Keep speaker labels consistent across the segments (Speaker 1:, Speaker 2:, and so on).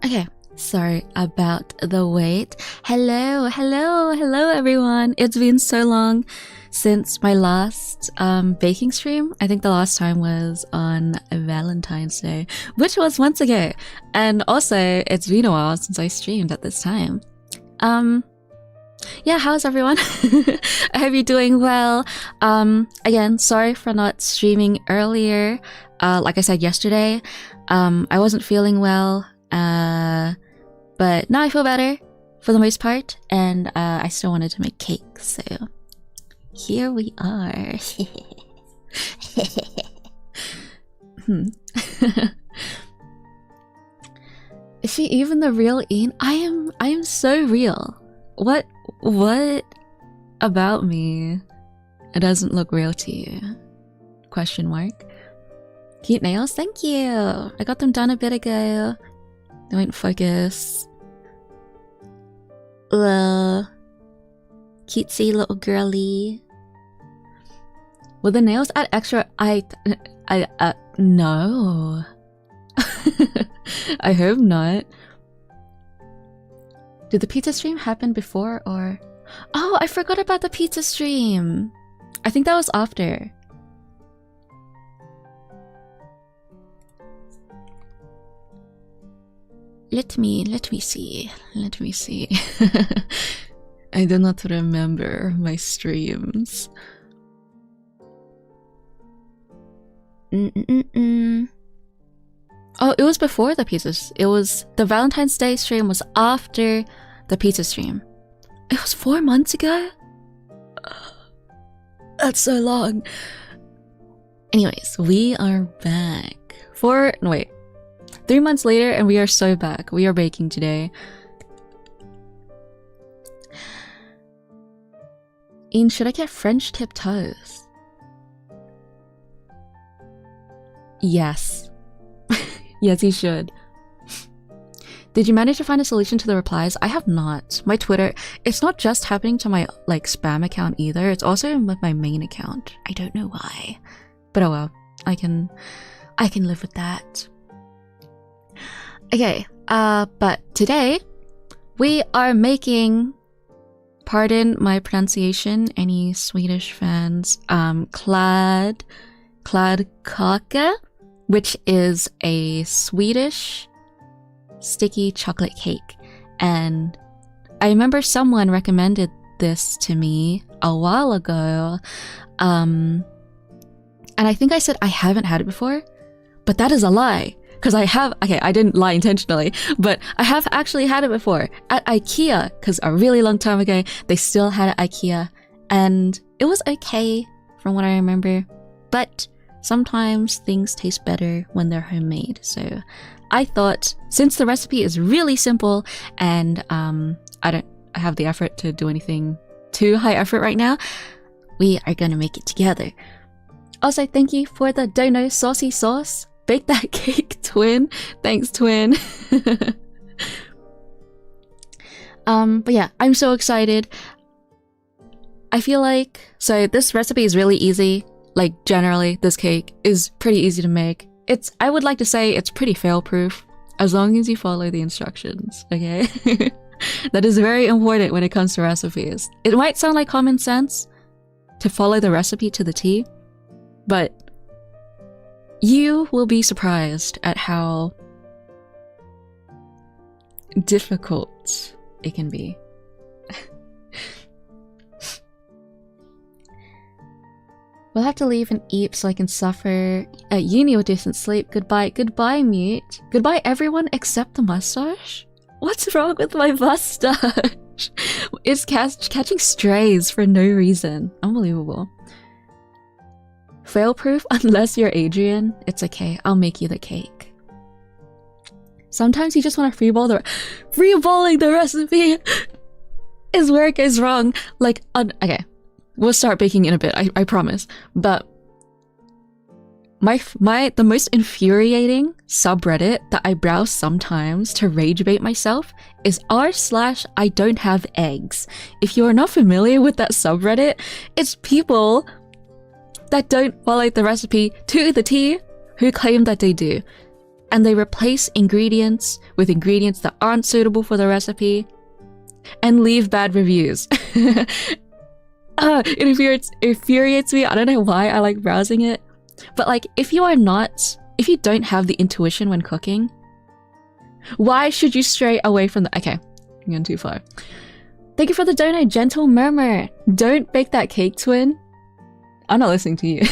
Speaker 1: Okay, sorry about the wait. Hello everyone. It's been so long since my last baking stream. I think the last time was on Valentine's Day, which was months ago. And also, it's been a while since I streamed at this time. Yeah, how's everyone? I hope you're doing well. Again, sorry for not streaming earlier. Like I said yesterday, I wasn't feeling well. But now I feel better for the most part, and I still wanted to make cake, so here we are. Is she even the real Ian? I am so real. What about me? It doesn't look real to you? Question mark. Cute nails, thank you. I got them done a bit ago. They won't focus. Cutesy little girly. Will the nails add extra? No. I hope not. Did the pizza stream happen before or? Oh, I forgot about the pizza stream. I think that was after. Let me see. I do not remember my streams. Oh, it was before the pizzas. It was the Valentine's Day stream was after the pizza stream. It was 4 months ago? That's so long. Anyways, we are back. 3 months later and we are so back. We are baking today. Ian, should I get French tip toast? Yes. Yes, you should. Did you manage to find a solution to the replies? I have not. My Twitter, it's not just happening to my spam account either. It's also with my main account. I don't know why. But oh well. I can live with that. Okay, but today we are making, pardon my pronunciation, any Swedish fans, kladdkaka, which is a Swedish sticky chocolate cake. And I remember someone recommended this to me a while ago, and I think I said I haven't had it before, but that is a lie. Because I have, okay, I didn't lie intentionally, but I have actually had it before at IKEA, because a really long time ago, they still had it at IKEA, and it was okay from what I remember, but sometimes things taste better when they're homemade. So I thought, since the recipe is really simple, and I don't have the effort to do anything too high effort right now, we are gonna make it together. Also, thank you for the dono saucy sauce. Bake that cake, twin. Thanks, twin. But yeah, I'm so excited. I feel like, so this recipe is really easy. Like, generally, this cake is pretty easy to make. I would like to say it's pretty fail-proof, as long as you follow the instructions, okay? That is very important when it comes to recipes. It might sound like common sense to follow the recipe to the T, but you will be surprised at how difficult it can be. We'll have to leave and eat so I can suffer at uni with decent sleep. Goodbye, mute. Goodbye everyone except the mustache? What's wrong with my mustache? It's catching strays for no reason. Unbelievable. Fail-proof unless you're Adrian. It's okay, I'll make you the cake. Sometimes you just want to freeballing the recipe is where it goes wrong. Like, okay, we'll start baking in a bit, I promise. But the most infuriating subreddit that I browse sometimes to rage bait myself is r/I don't have eggs. If you're not familiar with that subreddit, it's people that don't follow the recipe to the T who claim that they do. and they replace ingredients with ingredients that aren't suitable for the recipe and leave bad reviews. It infuriates me. I don't know why I like browsing it. But like, if you don't have the intuition when cooking, why should you stray away from the... Okay, I'm going too far. Thank you for the donut, Gentle Murmur. Don't bake that cake, twin. I'm not listening to you.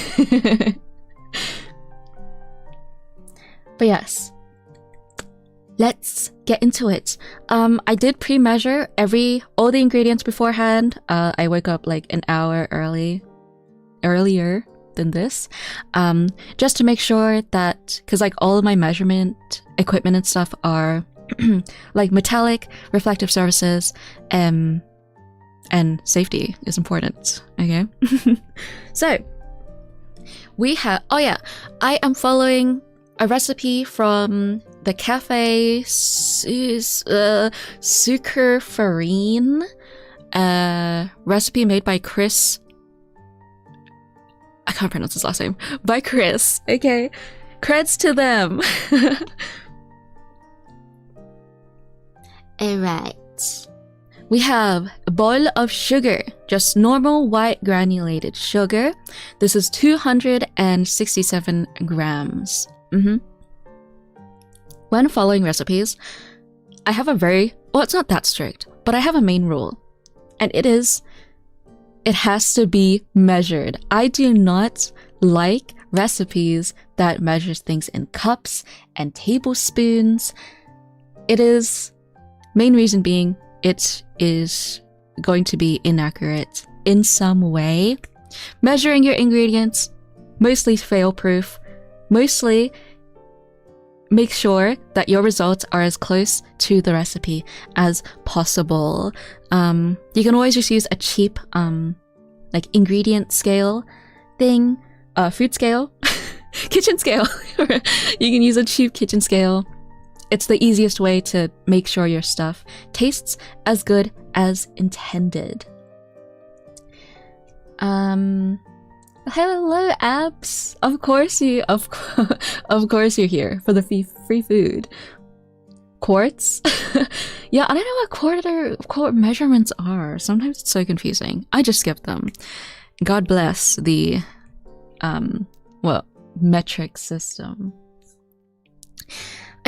Speaker 1: But yes, let's get into it. I did pre-measure all the ingredients beforehand. I woke up like an hour earlier than this, just to make sure that, because like all of my measurement equipment and stuff are like metallic, reflective surfaces, and safety is important. Okay. So we have, I am following a recipe from the cafe Sucre Farine, recipe made by Chris. I can't pronounce his last name. By Chris. Okay. Creds to them. Alright. We have a bowl of sugar. Just normal white granulated sugar. This is 267 grams. When following recipes, I have it's not that strict, but I have a main rule. And it has to be measured. I do not like recipes that measures things in cups and tablespoons. Main reason being, it is going to be inaccurate in some way. Measuring your ingredients, mostly fail-proof. Mostly make sure that your results are as close to the recipe as possible. You can always just use a cheap like ingredient scale thing, food scale, kitchen scale. You can use a cheap kitchen scale. It's the easiest way to make sure your stuff tastes as good as intended. Hello, Abs. Of course you're here for the free food. Quarts? Yeah, I don't know what quart measurements are. Sometimes it's so confusing. I just skip them. God bless the metric system.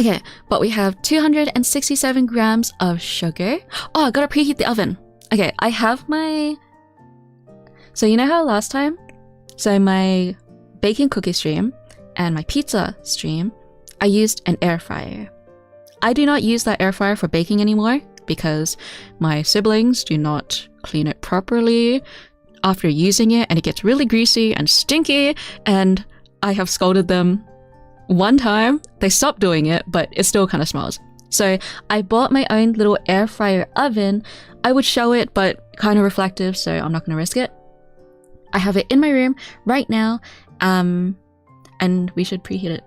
Speaker 1: Okay, but we have 267 grams of sugar. Oh, I gotta preheat the oven. Okay, I have my... So you know how last time? So my baking cookie stream and my pizza stream, I used an air fryer. I do not use that air fryer for baking anymore because my siblings do not clean it properly after using it, and it gets really greasy and stinky, and I have scolded them one time. They stopped doing it, but it still kind of smells. So I bought my own little air fryer oven. I would show it, but kind of reflective, so I'm not going to risk it. I have it in my room right now, and we should preheat it.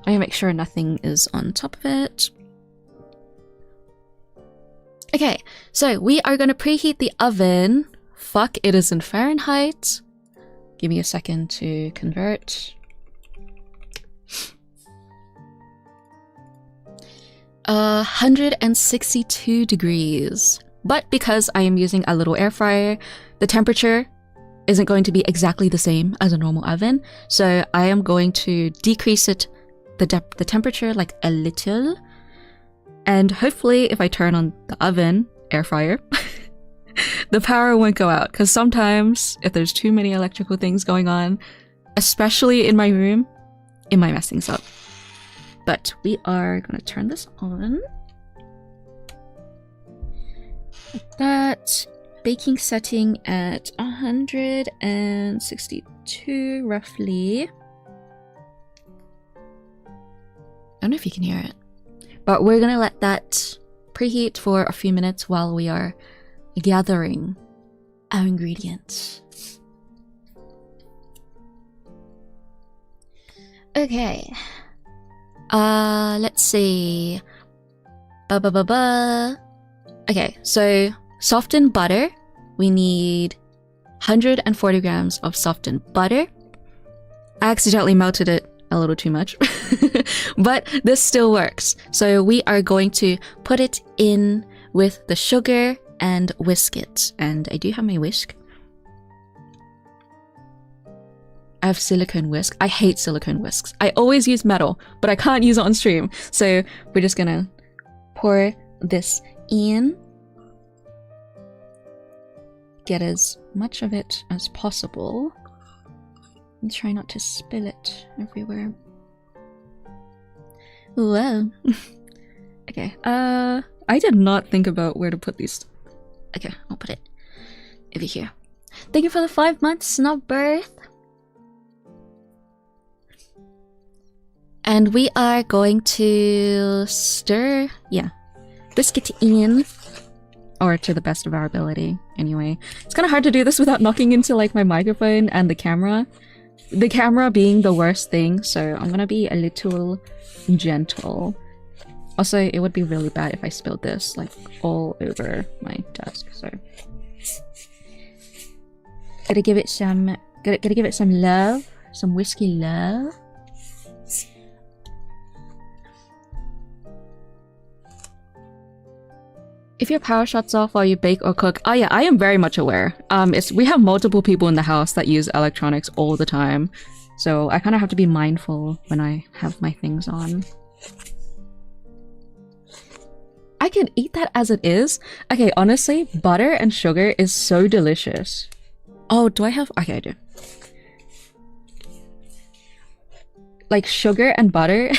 Speaker 1: I make sure nothing is on top of it. Okay, so we are going to preheat the oven. Fuck, it is in Fahrenheit. Give me a second to convert. 162 degrees. But because I am using a little air fryer, the temperature isn't going to be exactly the same as a normal oven. So I am going to decrease it, the temperature, like a little. And hopefully if I turn on the oven, air fryer, the power won't go out. Because sometimes if there's too many electrical things going on, especially in my room, it might mess things up. But we are going to turn this on. Like that. Baking setting at 162 roughly. I don't know if you can hear it. But we're going to let that preheat for a few minutes while we are gathering our ingredients. Okay. Let's see. Okay, so softened butter. We need 140 grams of softened butter. I accidentally melted it a little too much. But this still works. So we are going to put it in with the sugar and whisk it. And I do have my whisk. I have silicone whisk. I hate silicone whisks. I always use metal, but I can't use it on stream. So we're just gonna pour this in. Get as much of it as possible. And try not to spill it everywhere. Whoa. Okay, I did not think about where to put these. Okay, I'll put it over here. Thank you for the 5 months, Snob Birth. And we are going to stir, whisk it in, or to the best of our ability, anyway. It's kind of hard to do this without knocking into like my microphone and the camera. The camera being the worst thing, so I'm gonna be a little gentle. Also, it would be really bad if I spilled this like all over my desk, so. Gotta give it some love, some whiskey love. If your power shuts off while you bake or cook, oh yeah, I am very much aware. We have multiple people in the house that use electronics all the time, so I kind of have to be mindful when I have my things on. I can eat that as it is. Okay, honestly, butter and sugar is so delicious. Oh, do I have? Okay, I do. Like sugar and butter.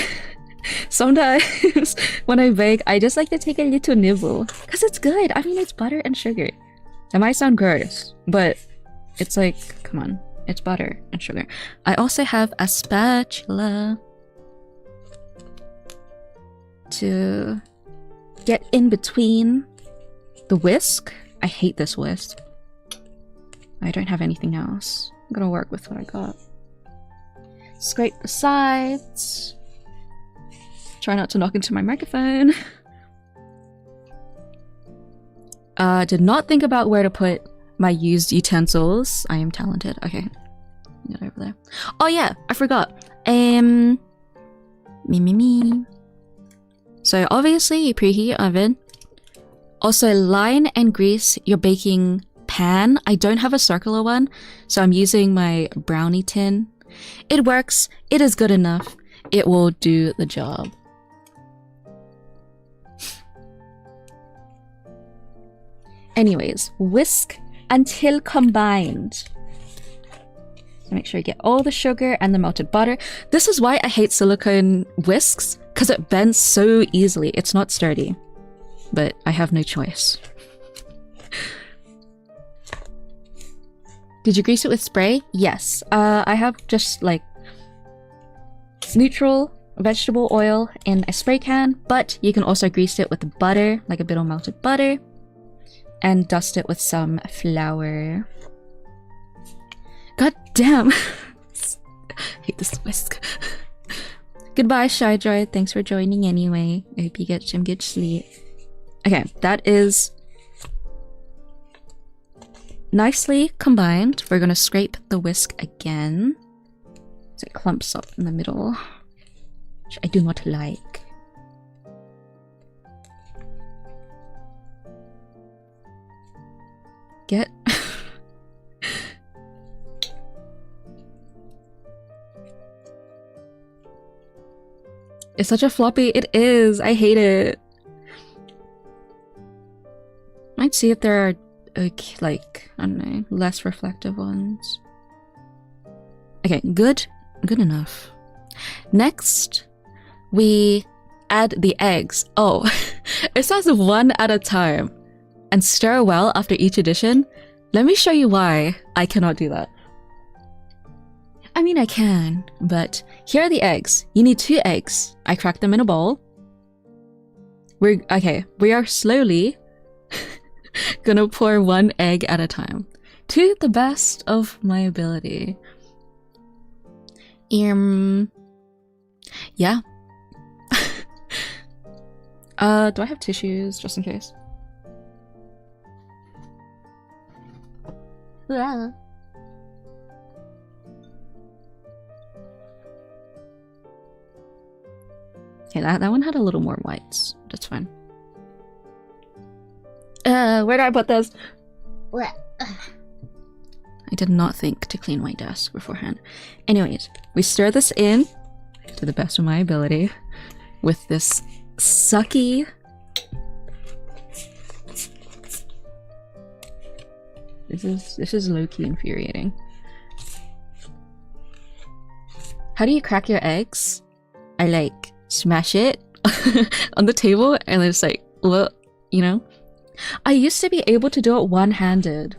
Speaker 1: Sometimes when I bake, I just like to take a little nibble because it's good. I mean, it's butter and sugar. It might sound gross, but it's like, come on, it's butter and sugar. I also have a spatula to get in between the whisk. I hate this whisk. I don't have anything else. I'm gonna work with what I got. Scrape the sides. Try not to knock into my microphone. Did not think about where to put my used utensils. I am talented. Okay. Get over there. Oh yeah, I forgot. Me. So obviously you preheat your oven. Also line and grease your baking pan. I don't have a circular one, so I'm using my brownie tin. It works. It is good enough. It will do the job. Anyways, whisk until combined. So make sure you get all the sugar and the melted butter. This is why I hate silicone whisks, because it bends so easily. It's not sturdy, but I have no choice. Did you grease it with spray? Yes. I have just like neutral vegetable oil in a spray can, but you can also grease it with butter, like a bit of melted butter, and dust it with some flour. God damn! I hate this whisk. Goodbye, Shy Droid. Thanks for joining anyway. I hope you get some good sleep. Okay, that is nicely combined. We're gonna scrape the whisk again, so it clumps up in the middle, which I do not like. Get It's such a floppy. It is. I hate it. Might see if there are like, I don't know, less reflective ones. Okay, good enough. Next, we add the eggs. Oh, it says 1 at a time. And stir well after each addition. Let me show you why I cannot do that. I mean, I can, but here are the eggs. You need 2 eggs. I crack them in a bowl. We are slowly gonna pour 1 egg at a time, to the best of my ability. Yeah. Do I have tissues just in case? Okay, that one had a little more whites. That's fine. Where did I put this? I did not think to clean my desk beforehand. Anyways, we stir this in to the best of my ability with this sucky. This is low-key infuriating. How do you crack your eggs? I like smash it on the table and it's like, well, you know. I used to be able to do it one-handed,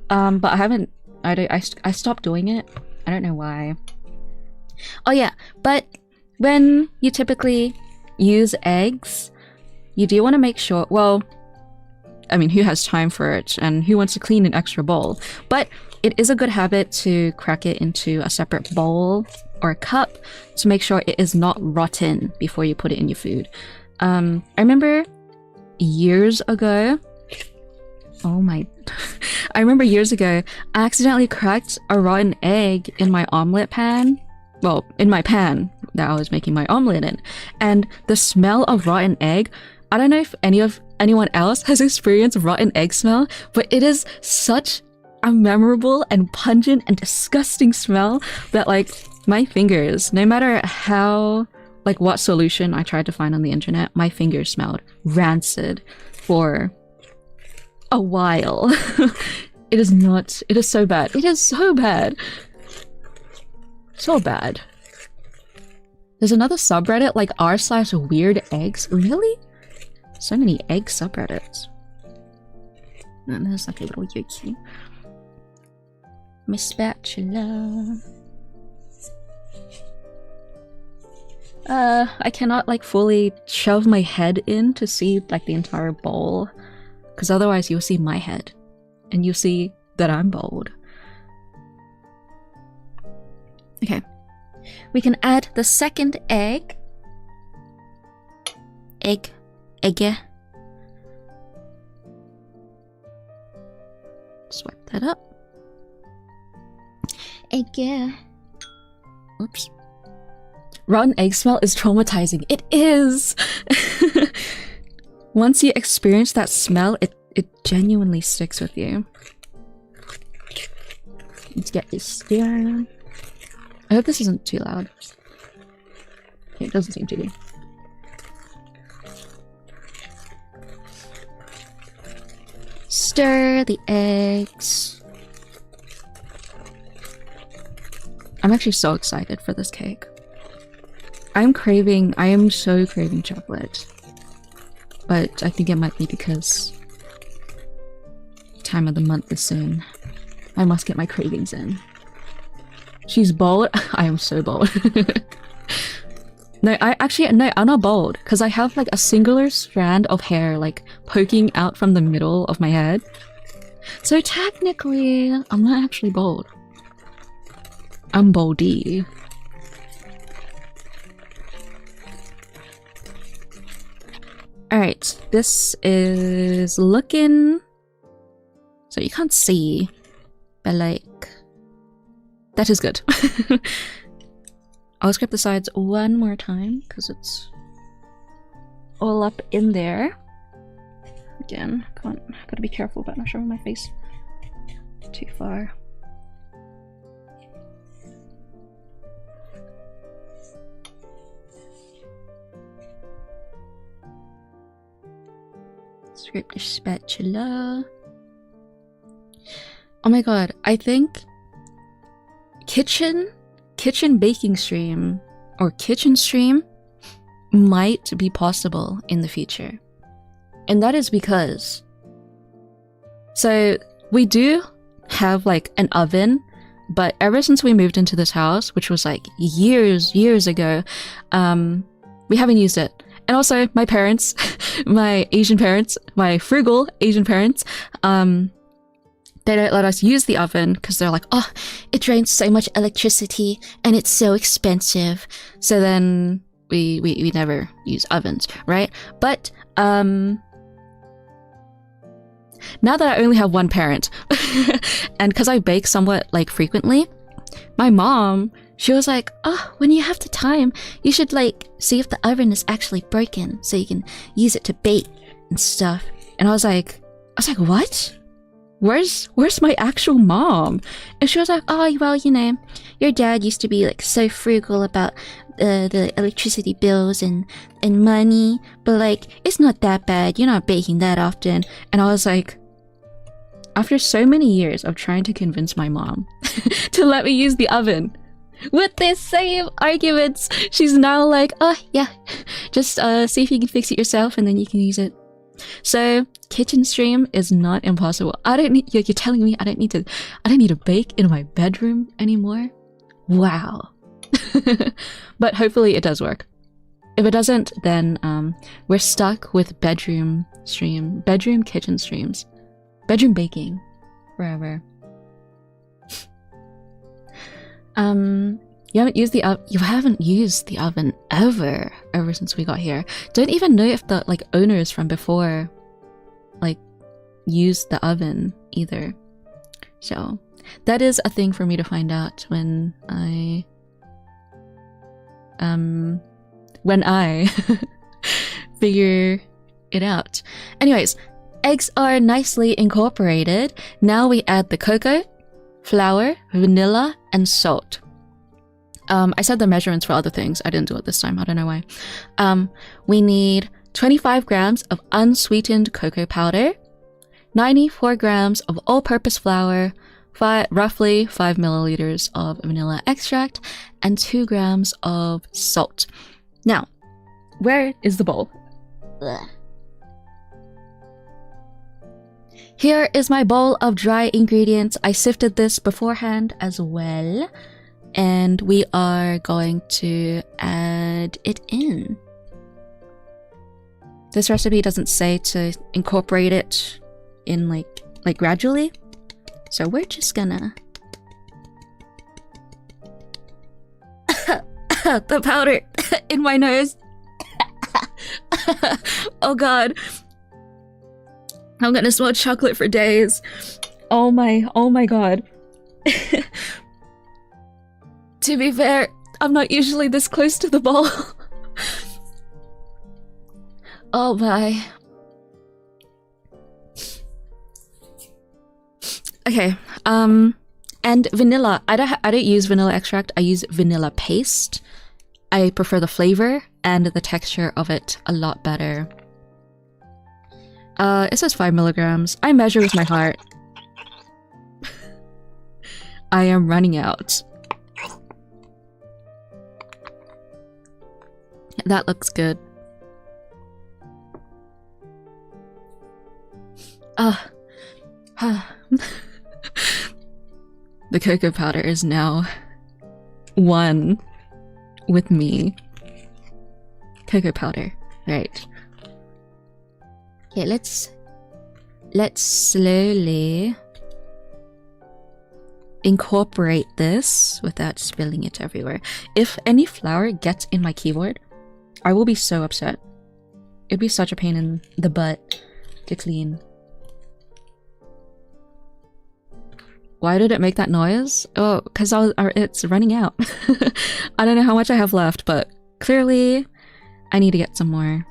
Speaker 1: but I haven't. I stopped doing it. I don't know why. Oh yeah, but when you typically use eggs, you do want to make sure. Well, I mean, who has time for it, and who wants to clean an extra bowl? But it is a good habit to crack it into a separate bowl or a cup to make sure it is not rotten before you put it in your food. I remember years ago. Oh my. I remember years ago, I accidentally cracked a rotten egg in my omelet pan. Well, in my pan that I was making my omelet in. And the smell of rotten egg, I don't know if anyone else has experienced rotten egg smell, but it is such a memorable and pungent and disgusting smell that, like, my fingers, no matter how, like, what solution I tried to find on the internet, my fingers smelled rancid for a while. It is so bad. It is so bad. So bad. There's another subreddit like r/weird eggs. Really? So many egg subreddits. And there's like a little yuki. My spatula. I cannot like fully shove my head in to see like the entire bowl, because otherwise you'll see my head and you'll see that I'm bald. Okay, we can add the second egg. Egg. Swipe that up. Egg. Oops. Rotten egg smell is traumatizing. It is! Once you experience that smell, it genuinely sticks with you. Let's get this stir. I hope this isn't too loud. Okay, it doesn't seem to be. Stir the eggs. I'm actually so excited for this cake. I am so craving chocolate. But I think it might be because time of the month is soon. I must get my cravings in. She's bald. I am so bald. No, I'm not bald, because I have like a singular strand of hair like poking out from the middle of my head. So technically, I'm not actually bald. I'm baldy. Alright, this is looking... So you can't see, but like... That is good. I'll scrape the sides one more time, because it's all up in there. Again, gotta be careful about not showing my face too far. Scrape the spatula. Oh my god, I think kitchen baking stream or kitchen stream might be possible in the future. And that is because, so we do have like an oven, but ever since we moved into this house, which was like years ago, we haven't used it. And also my parents, my Asian parents, my frugal Asian parents, they don't let us use the oven because they're like, oh, it drains so much electricity and it's so expensive. So then we never use ovens, right? But now that I only have one parent, and because I bake somewhat like frequently, my mom, she was like, oh, when you have the time, you should like see if the oven is actually broken so you can use it to bake and stuff. And I was like, what? Where's my actual mom? And she was like, oh, well, you know, your dad used to be like so frugal about the electricity bills and money, but like it's not that bad. You're not baking that often. And I was like, after so many years of trying to convince my mom to let me use the oven, with the same arguments, she's now like, oh yeah, just see if you can fix it yourself and then you can use it. So kitchen stream is not impossible. I don't need, you're telling me I don't need to bake in my bedroom anymore? Wow. But hopefully it does work. If it doesn't, then we're stuck with bedroom kitchen streams, bedroom baking forever. You haven't used the oven ever since we got here. Don't even know if the like owners from before like used the oven either. So that is a thing for me to find out when I figure it out. Anyways, eggs are nicely incorporated. Now we add the cocoa, flour, vanilla, and salt. I said the measurements for other things. I didn't do it this time. I don't know why. We need 25 grams of unsweetened cocoa powder, 94 grams of all-purpose flour, roughly 5 milliliters of vanilla extract, and 2 grams of salt. Now, where is the bowl? Ugh. Here is my bowl of dry ingredients. I sifted this beforehand as well. And we are going to add it in. This recipe doesn't say to incorporate it in like gradually. So we're just gonna... the powder in my nose. Oh god. I'm gonna smell chocolate for days. Oh my god. To be fair, I'm not usually this close to the bowl. Oh my. Okay, and vanilla. I don't use vanilla extract, I use vanilla paste. I prefer the flavor and the texture of it a lot better. It says 5 milligrams. I measure with my heart. I am running out. That looks good. The cocoa powder is now one with me. Cocoa powder, right. Okay, let's slowly incorporate this without spilling it everywhere. If any flour gets in my keyboard, I will be so upset. It'd be such a pain in the butt to clean. Why did it make that noise? Oh, because it's running out. I don't know how much I have left, but clearly I need to get some more.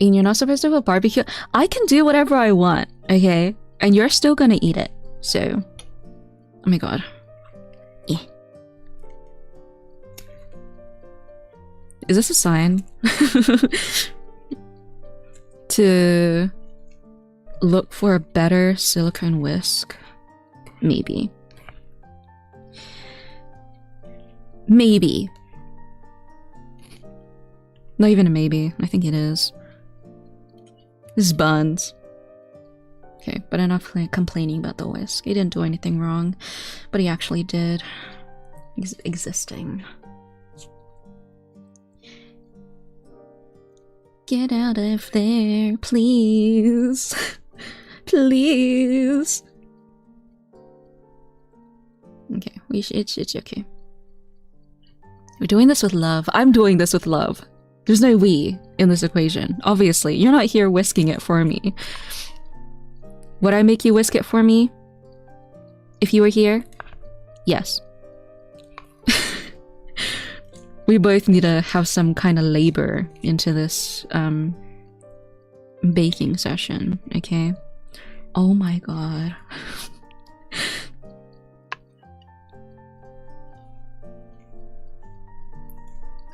Speaker 1: And you're not supposed to have a barbecue. I can do whatever I want, okay? And you're still gonna eat it, so... Oh my god. Eh. Is this a sign? To look for a better silicone whisk? Maybe. Maybe. Not even a maybe. I think it is. This is buns. Okay, but enough complaining about the whisk. He didn't do anything wrong, but he actually did. Existing. Get out of there, please. Please. Okay, it's okay. We're doing this with love. I'm doing this with love. There's no we in this equation. Obviously, you're not here whisking it for me. Would I make you whisk it for me? If you were here? Yes. We both need to have some kind of labor into this baking session, okay? Oh my god.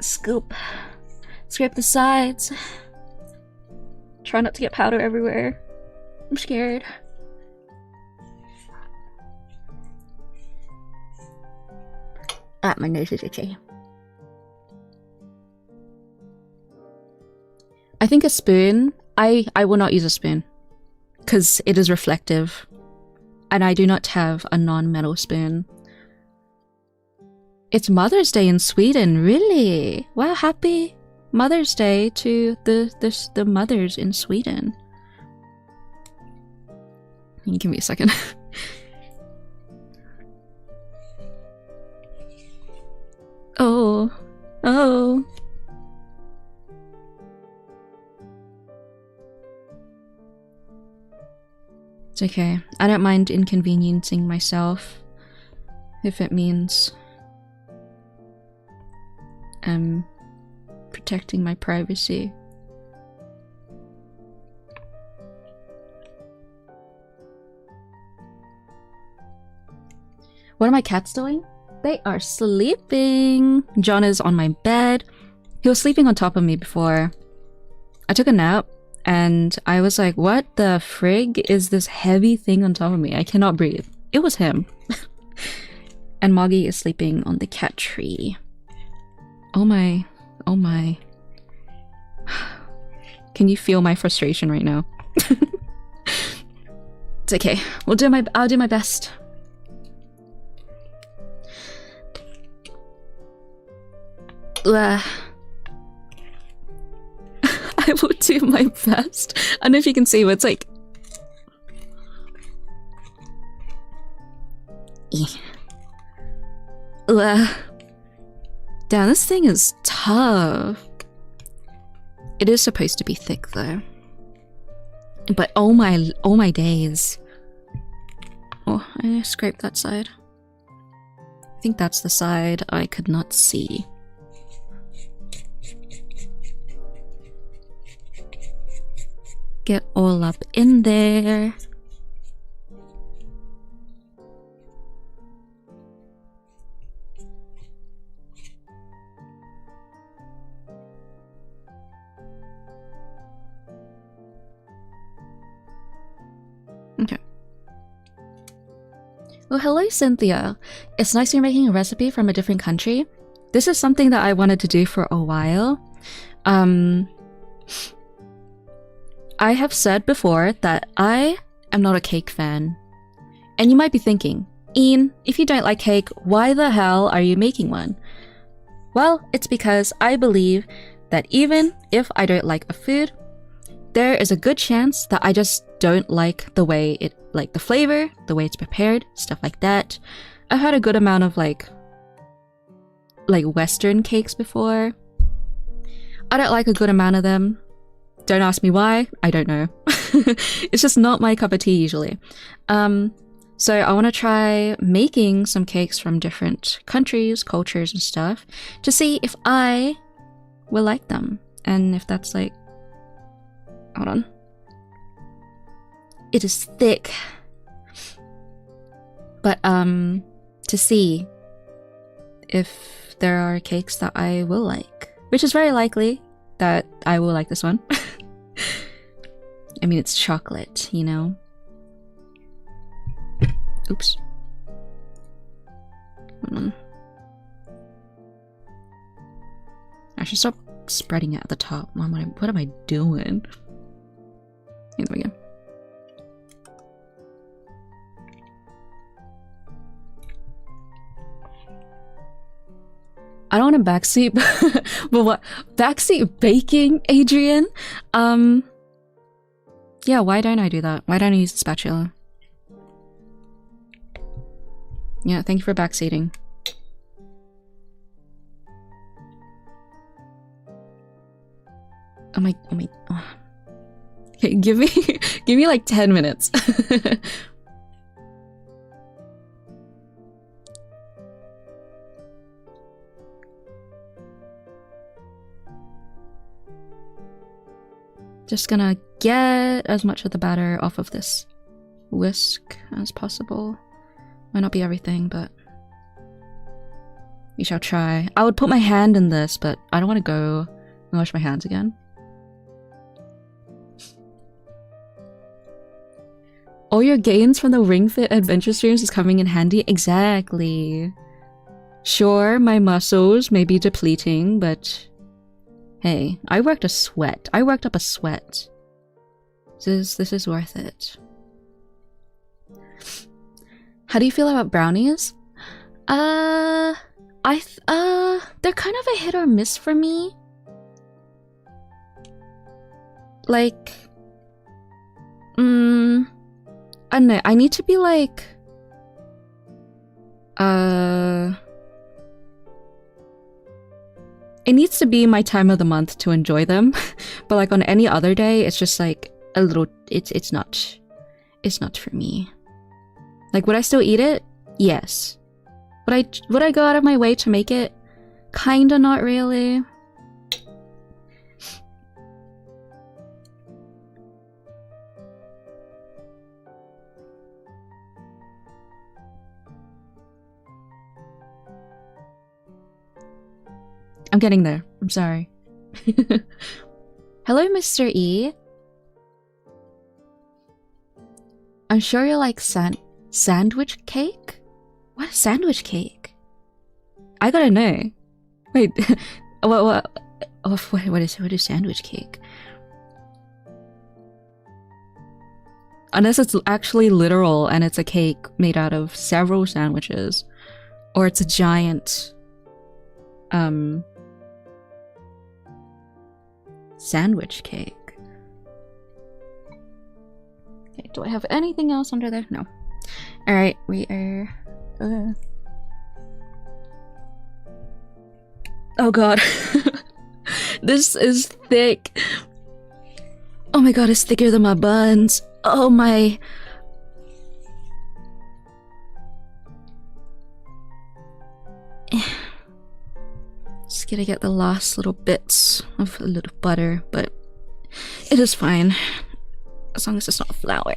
Speaker 1: Scoop. Scrape the sides. Try not to get powder everywhere. I'm scared. Ah, my nose is itchy. I think a spoon. I will not use a spoon because it is reflective, and I do not have a non-metal spoon. It's Mother's Day in Sweden, really? Wow, happy Mother's Day to the mothers in Sweden. Give me a second. Oh. It's okay. I don't mind inconveniencing myself if it means protecting my privacy. What are my cats doing? They are sleeping. John is on my bed. He was sleeping on top of me before. I took a nap and I was like, what the frig is this heavy thing on top of me? I cannot breathe. It was him. And Moggy is sleeping on the cat tree. Oh my. Oh my. Can you feel my frustration right now? It's okay. I'll do my best. I will do my best. I don't know if you can see, but it's like... Damn, this thing is tough. It is supposed to be thick though. But oh my days. Oh, I scraped that side. I think that's the side I could not see. Get all up in there. Okay. Well, hello, Cynthia. It's nice you're making a recipe from a different country. This is something that I wanted to do for a while. I have said before that I am not a cake fan. And you might be thinking, Ian, if you don't like cake, why the hell are you making one? Well, it's because I believe that even if I don't like a food, there is a good chance that I just don't like the way it, like the flavor, the way it's prepared, stuff like that. I've had a good amount of like Western cakes before. I don't like a good amount of them. Don't ask me why, I don't know. It's just not my cup of tea usually. So I want to try making some cakes from different countries, cultures and stuff to see if I will like them. And if that's like... Hold on. It is thick. But to see if there are cakes that I will like. Which is very likely that I will like this one. I mean, it's chocolate, you know? Oops. Hold on. I should stop spreading it at the top. What am I doing? Here we go. I don't want to backseat, but what? Backseat baking, Adrian? Yeah, why don't I do that? Why don't I use the spatula? Yeah, thank you for backseating. Oh my. Oh. Okay, give me like 10 minutes. Just gonna get as much of the batter off of this whisk as possible. Might not be everything, but we shall try. I would put my hand in this, but I don't want to go and wash my hands again. All your gains from the Ring Fit adventure streams is coming in handy. Exactly. Sure, my muscles may be depleting, but hey, I worked a sweat. I worked up a sweat. This is worth it. How do you feel about brownies? They're kind of a hit or miss for me. Like, I don't know, I need to be like, it needs to be my time of the month to enjoy them. But like on any other day, it's just like a little, it's not for me. Like, would I still eat it? Yes. Would I go out of my way to make it? Kinda not really. I'm getting there. I'm sorry. Hello, Mr. E. I'm sure you like sandwich cake? What is sandwich cake? I gotta know. Wait, what is sandwich cake? Unless it's actually literal and it's a cake made out of several sandwiches, or it's a giant sandwich cake. Okay, do I have anything else under there? No. Alright, we are... Oh god. This is thick. Oh my god, it's thicker than my buns. Oh my... Just gonna get the last little bits of a little butter, but it is fine. As long as it's not flour.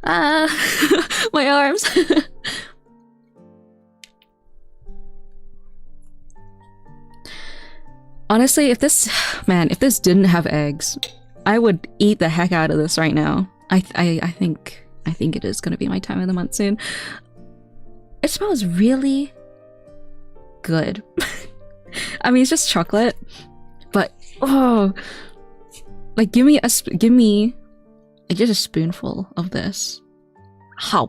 Speaker 1: Ah, my arms. Honestly, if this didn't have eggs, I would eat the heck out of this right now. I think it is gonna be my time of the month soon. It smells really good. I mean, it's just chocolate, but oh, like give me just a spoonful of this. How?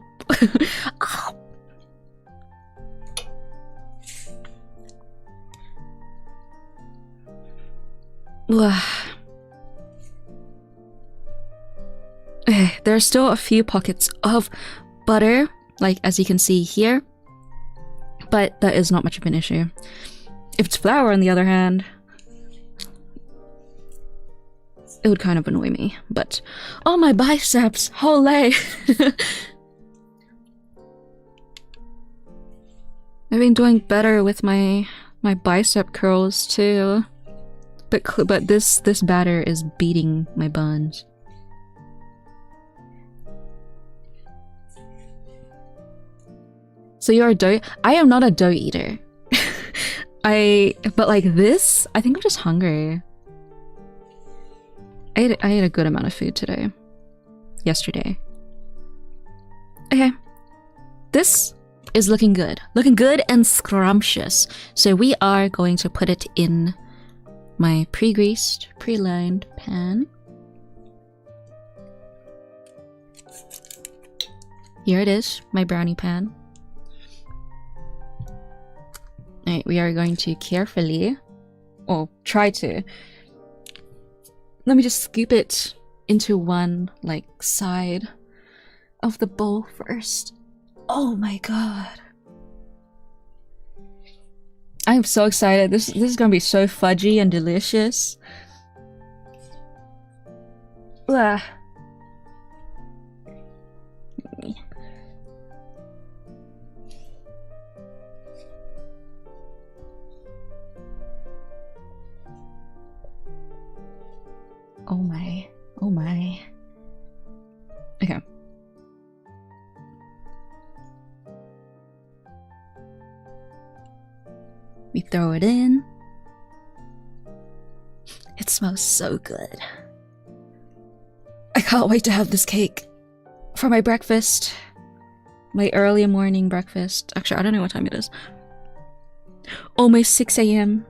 Speaker 1: There are still a few pockets of butter, like as you can see here, but that is not much of an issue. If it's flour, on the other hand, it would kind of annoy me. But oh, my biceps, holy! I've been doing better with my bicep curls too, but this batter is beating my buns. So you're a dough? I am not a dough eater. But like this, I think I'm just hungry. I ate a good amount of food today. Yesterday. Okay. This is looking good. Looking good and scrumptious. So we are going to put it in my pre-greased, pre-lined pan. Here it is, my brownie pan. Alright, we are going to carefully, or try to, let me just scoop it into one, like, side of the bowl first. Oh my god. I'm so excited. This is gonna be so fudgy and delicious. Ugh. Oh my. Oh my. Okay. We throw it in. It smells so good. I can't wait to have this cake for my breakfast. My early morning breakfast. Actually, I don't know what time it is. Almost 6 a.m.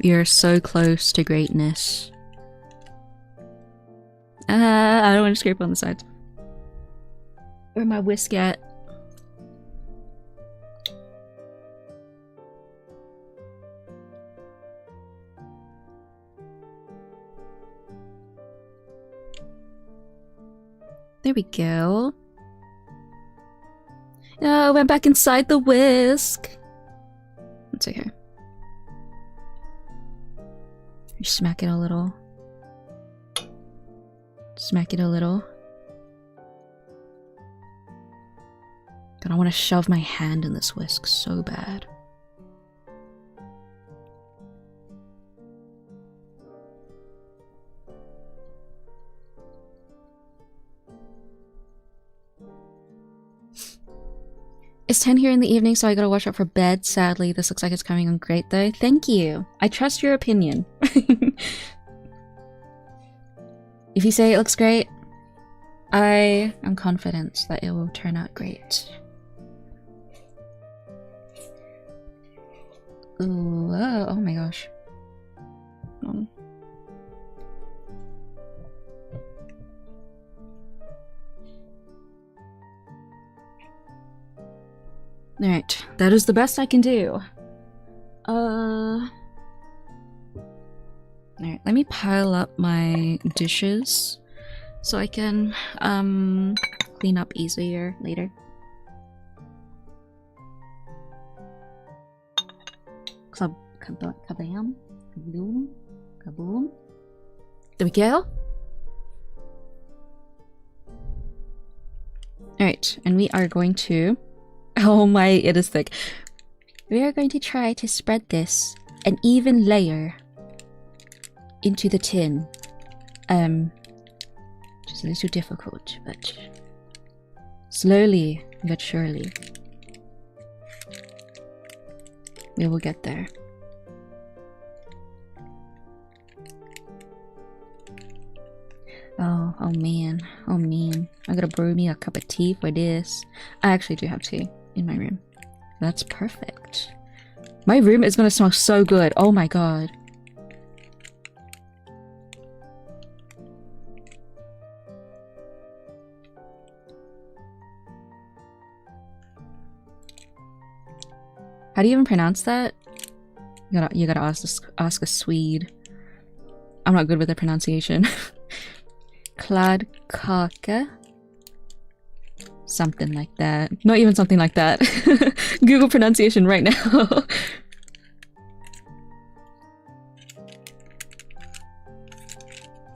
Speaker 1: You're so close to greatness. I don't want to scrape on the sides. Where's my whisk at? There we go. Oh, I went back inside the whisk. It's okay. You smack it a little. Smack it a little. God, I want to shove my hand in this whisk so bad. It's 10 here in the evening, so I gotta watch out for bed. Sadly, this looks like it's coming on great though. Thank you. I trust your opinion. If you say it looks great, I am confident that it will turn out great. Ooh, oh my gosh. Alright, that is the best I can do. Alright, let me pile up my dishes so I can clean up easier later. Kabam, kaboom, kaboom. There we go. Alright, and we are going to... Oh my, it is thick. We are going to try to spread this an even layer into the tin. Just a little difficult, but slowly but surely we will get there. Oh man, oh man. I gotta brew me a cup of tea for this. I actually do have tea in my room. That's perfect. My room is gonna smell so good. Oh my god. How do you even pronounce that? You gotta ask a Swede. I'm not good with the pronunciation. Kladdkaka? Something like that. Not even something like that. Google pronunciation right now.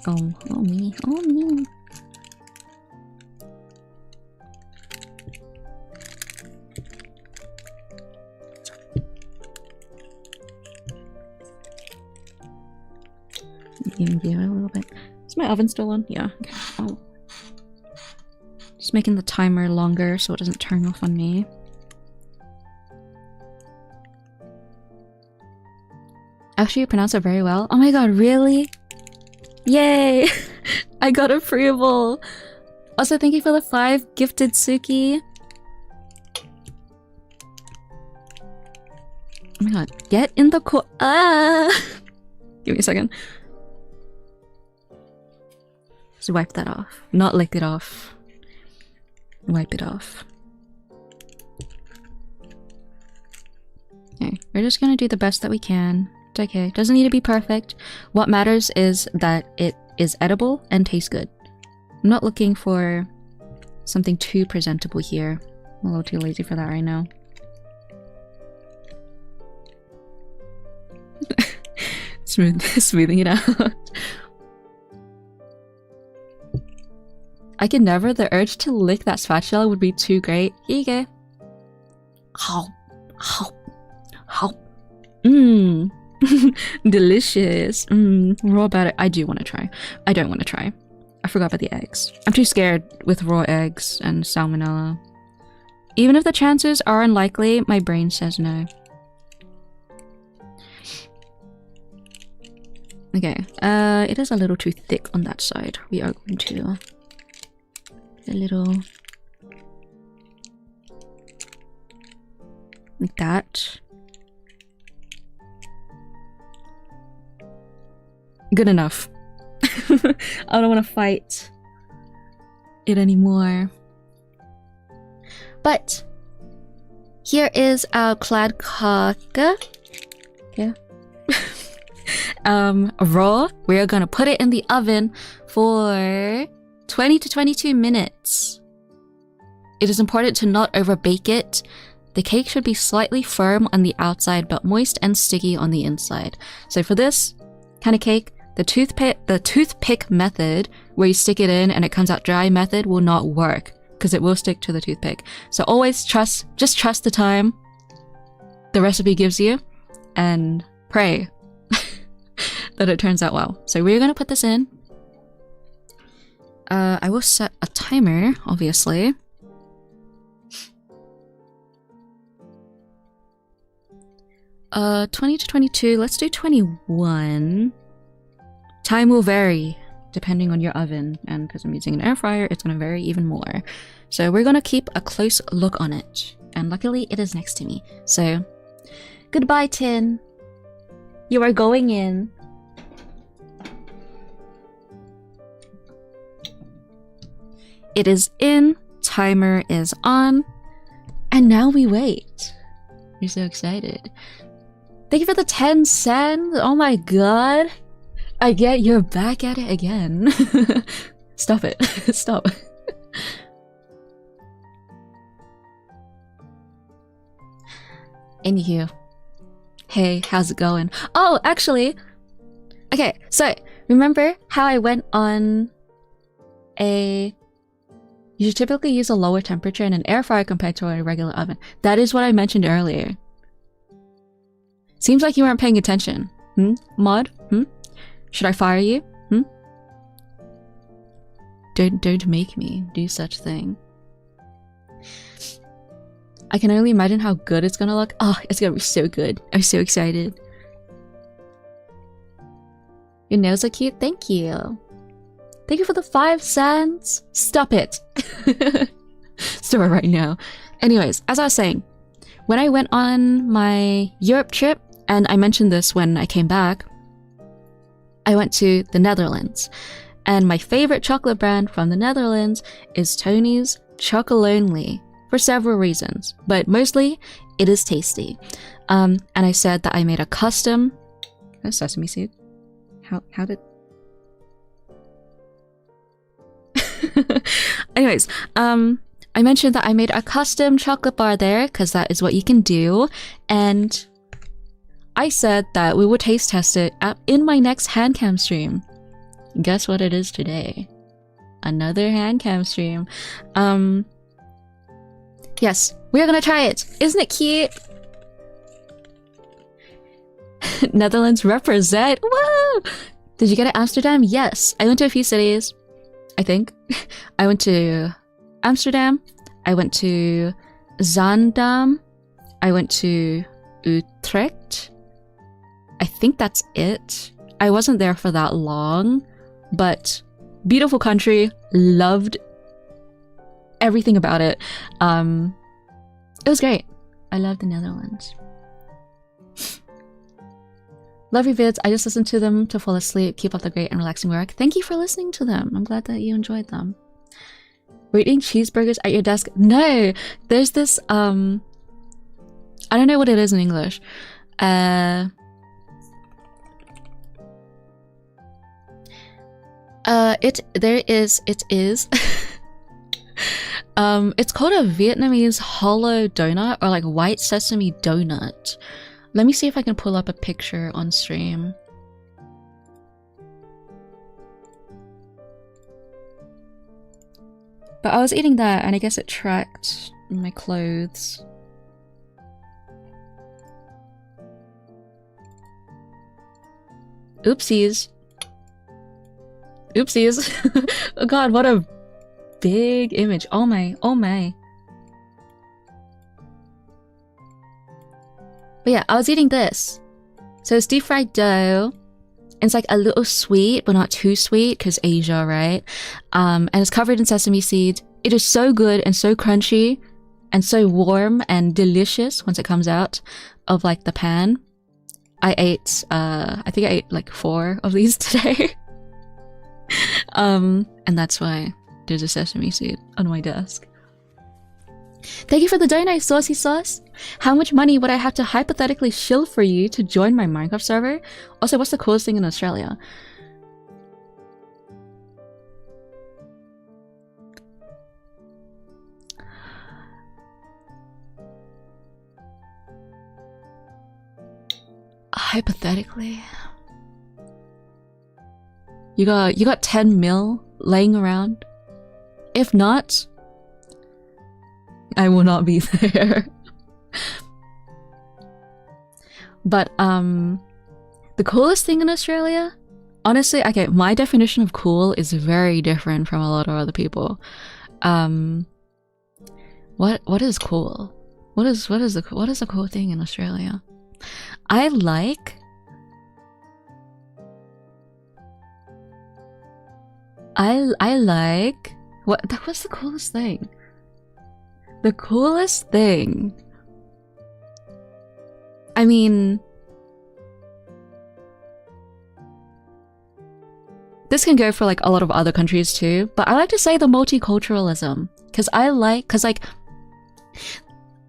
Speaker 1: Oh me, oh me. Even give it a little bit. Is my oven still on? Yeah. Okay. Oh. Just making the timer longer so it doesn't turn off on me. Actually, you pronounce it very well. Oh my god, really? Yay! I got approval! Also, thank you for the 5 gifted Suki. Oh my god, get in the Give me a second. Just wipe that off. Not lick it off. Wipe it off. Okay, we're just gonna do the best that we can. It's okay. Doesn't need to be perfect. What matters is that it is edible and tastes good. I'm not looking for something too presentable here. I'm a little too lazy for that right now. Smoothing it out. I can never. The urge to lick that spatula would be too great. Here you go. How? Mmm. Delicious. Raw batter. I do want to try. I don't want to try. I forgot about the eggs. I'm too scared with raw eggs and salmonella. Even if the chances are unlikely, my brain says no. Okay, it is a little too thick on that side. We are going to a little like that. Good enough. I don't want to fight it anymore. But here is our kladdkaka. Yeah. Raw. We're gonna put it in the oven for 20 to 22 minutes. It is important to not overbake it. The cake should be slightly firm on the outside but moist and sticky on the inside. So for this kind of cake, the toothpick method, where you stick it in and it comes out dry method, will not work because it will stick to the toothpick. So always just trust the time the recipe gives you and pray that it turns out well. So we're gonna put this in. I will set a timer, obviously. Uh, 20 to 22, let's do 21. Time will vary depending on your oven, and because I'm using an air fryer, it's gonna vary even more. So we're gonna keep a close look on it. And luckily it is next to me. So, goodbye tin. You are going in. It is in, timer is on, and now we wait. You're so excited. Thank you for the 10 cents. Oh my god. I get you're back at it again. Stop it. Stop. Anywho. Hey, how's it going? Oh, actually. Okay, so remember how I went on a... You should typically use a lower temperature in an air fryer compared to a regular oven. That is what I mentioned earlier. Seems like you weren't paying attention. Mod? Should I fire you? Don't make me do such thing. I can only imagine how good it's gonna look. Oh, it's gonna be so good. I'm so excited. Your nails are cute. Thank you. Thank you for the 5 cents. Stop it. Stop it right now. Anyways, as I was saying, when I went on my Europe trip, and I mentioned this when I came back, I went to the Netherlands. And my favorite chocolate brand from the Netherlands is Tony's Chocolonely, for several reasons, but mostly it is tasty. And I said that I made a custom sesame seed. How did... Anyways, I mentioned that I made a custom chocolate bar there because that is what you can do, and I said that we would taste test it in my next handcam stream. Guess what it is today? Another handcam stream. Yes, we're gonna try it. Isn't it cute? Netherlands represent. Whoa! Did you get to Amsterdam? Yes, I went to a few cities. I think. I went to Amsterdam, I went to Zaandam, I went to Utrecht. I think that's it. I wasn't there for that long, but beautiful country, loved everything about it. It was great. I love the Netherlands. Love your vids. I just listen to them to fall asleep. Keep up the great and relaxing work. Thank you for listening to them. I'm glad that you enjoyed them. Were you eating cheeseburgers at your desk? No! There's this, I don't know what it is in English. It is. It's called a Vietnamese hollow donut, or like white sesame donut. Let me see if I can pull up a picture on stream. But I was eating that and I guess it tracked my clothes. Oopsies. Oopsies. Oh god, what a big image. Oh my, oh my. But yeah, I was eating this. So it's deep fried dough. It's like a little sweet, but not too sweet, because Asia, right? And it's covered in sesame seeds. It is so good and so crunchy and so warm and delicious once it comes out of like the pan. I think I ate like 4 of these today. And that's why there's a sesame seed on my desk. Thank you for the donate, Saucy Sauce. How much money would I have to hypothetically shill for you to join my Minecraft server? Also, what's the coolest thing in Australia? Hypothetically, you got 10 mil laying around. If not, I will not be there. But the coolest thing in Australia, honestly, okay, my definition of cool is very different from a lot of other people. What is cool? What is a cool thing in Australia? I like what's the coolest thing? The coolest thing, I mean, this can go for like a lot of other countries too, but I like to say the multiculturalism, because like,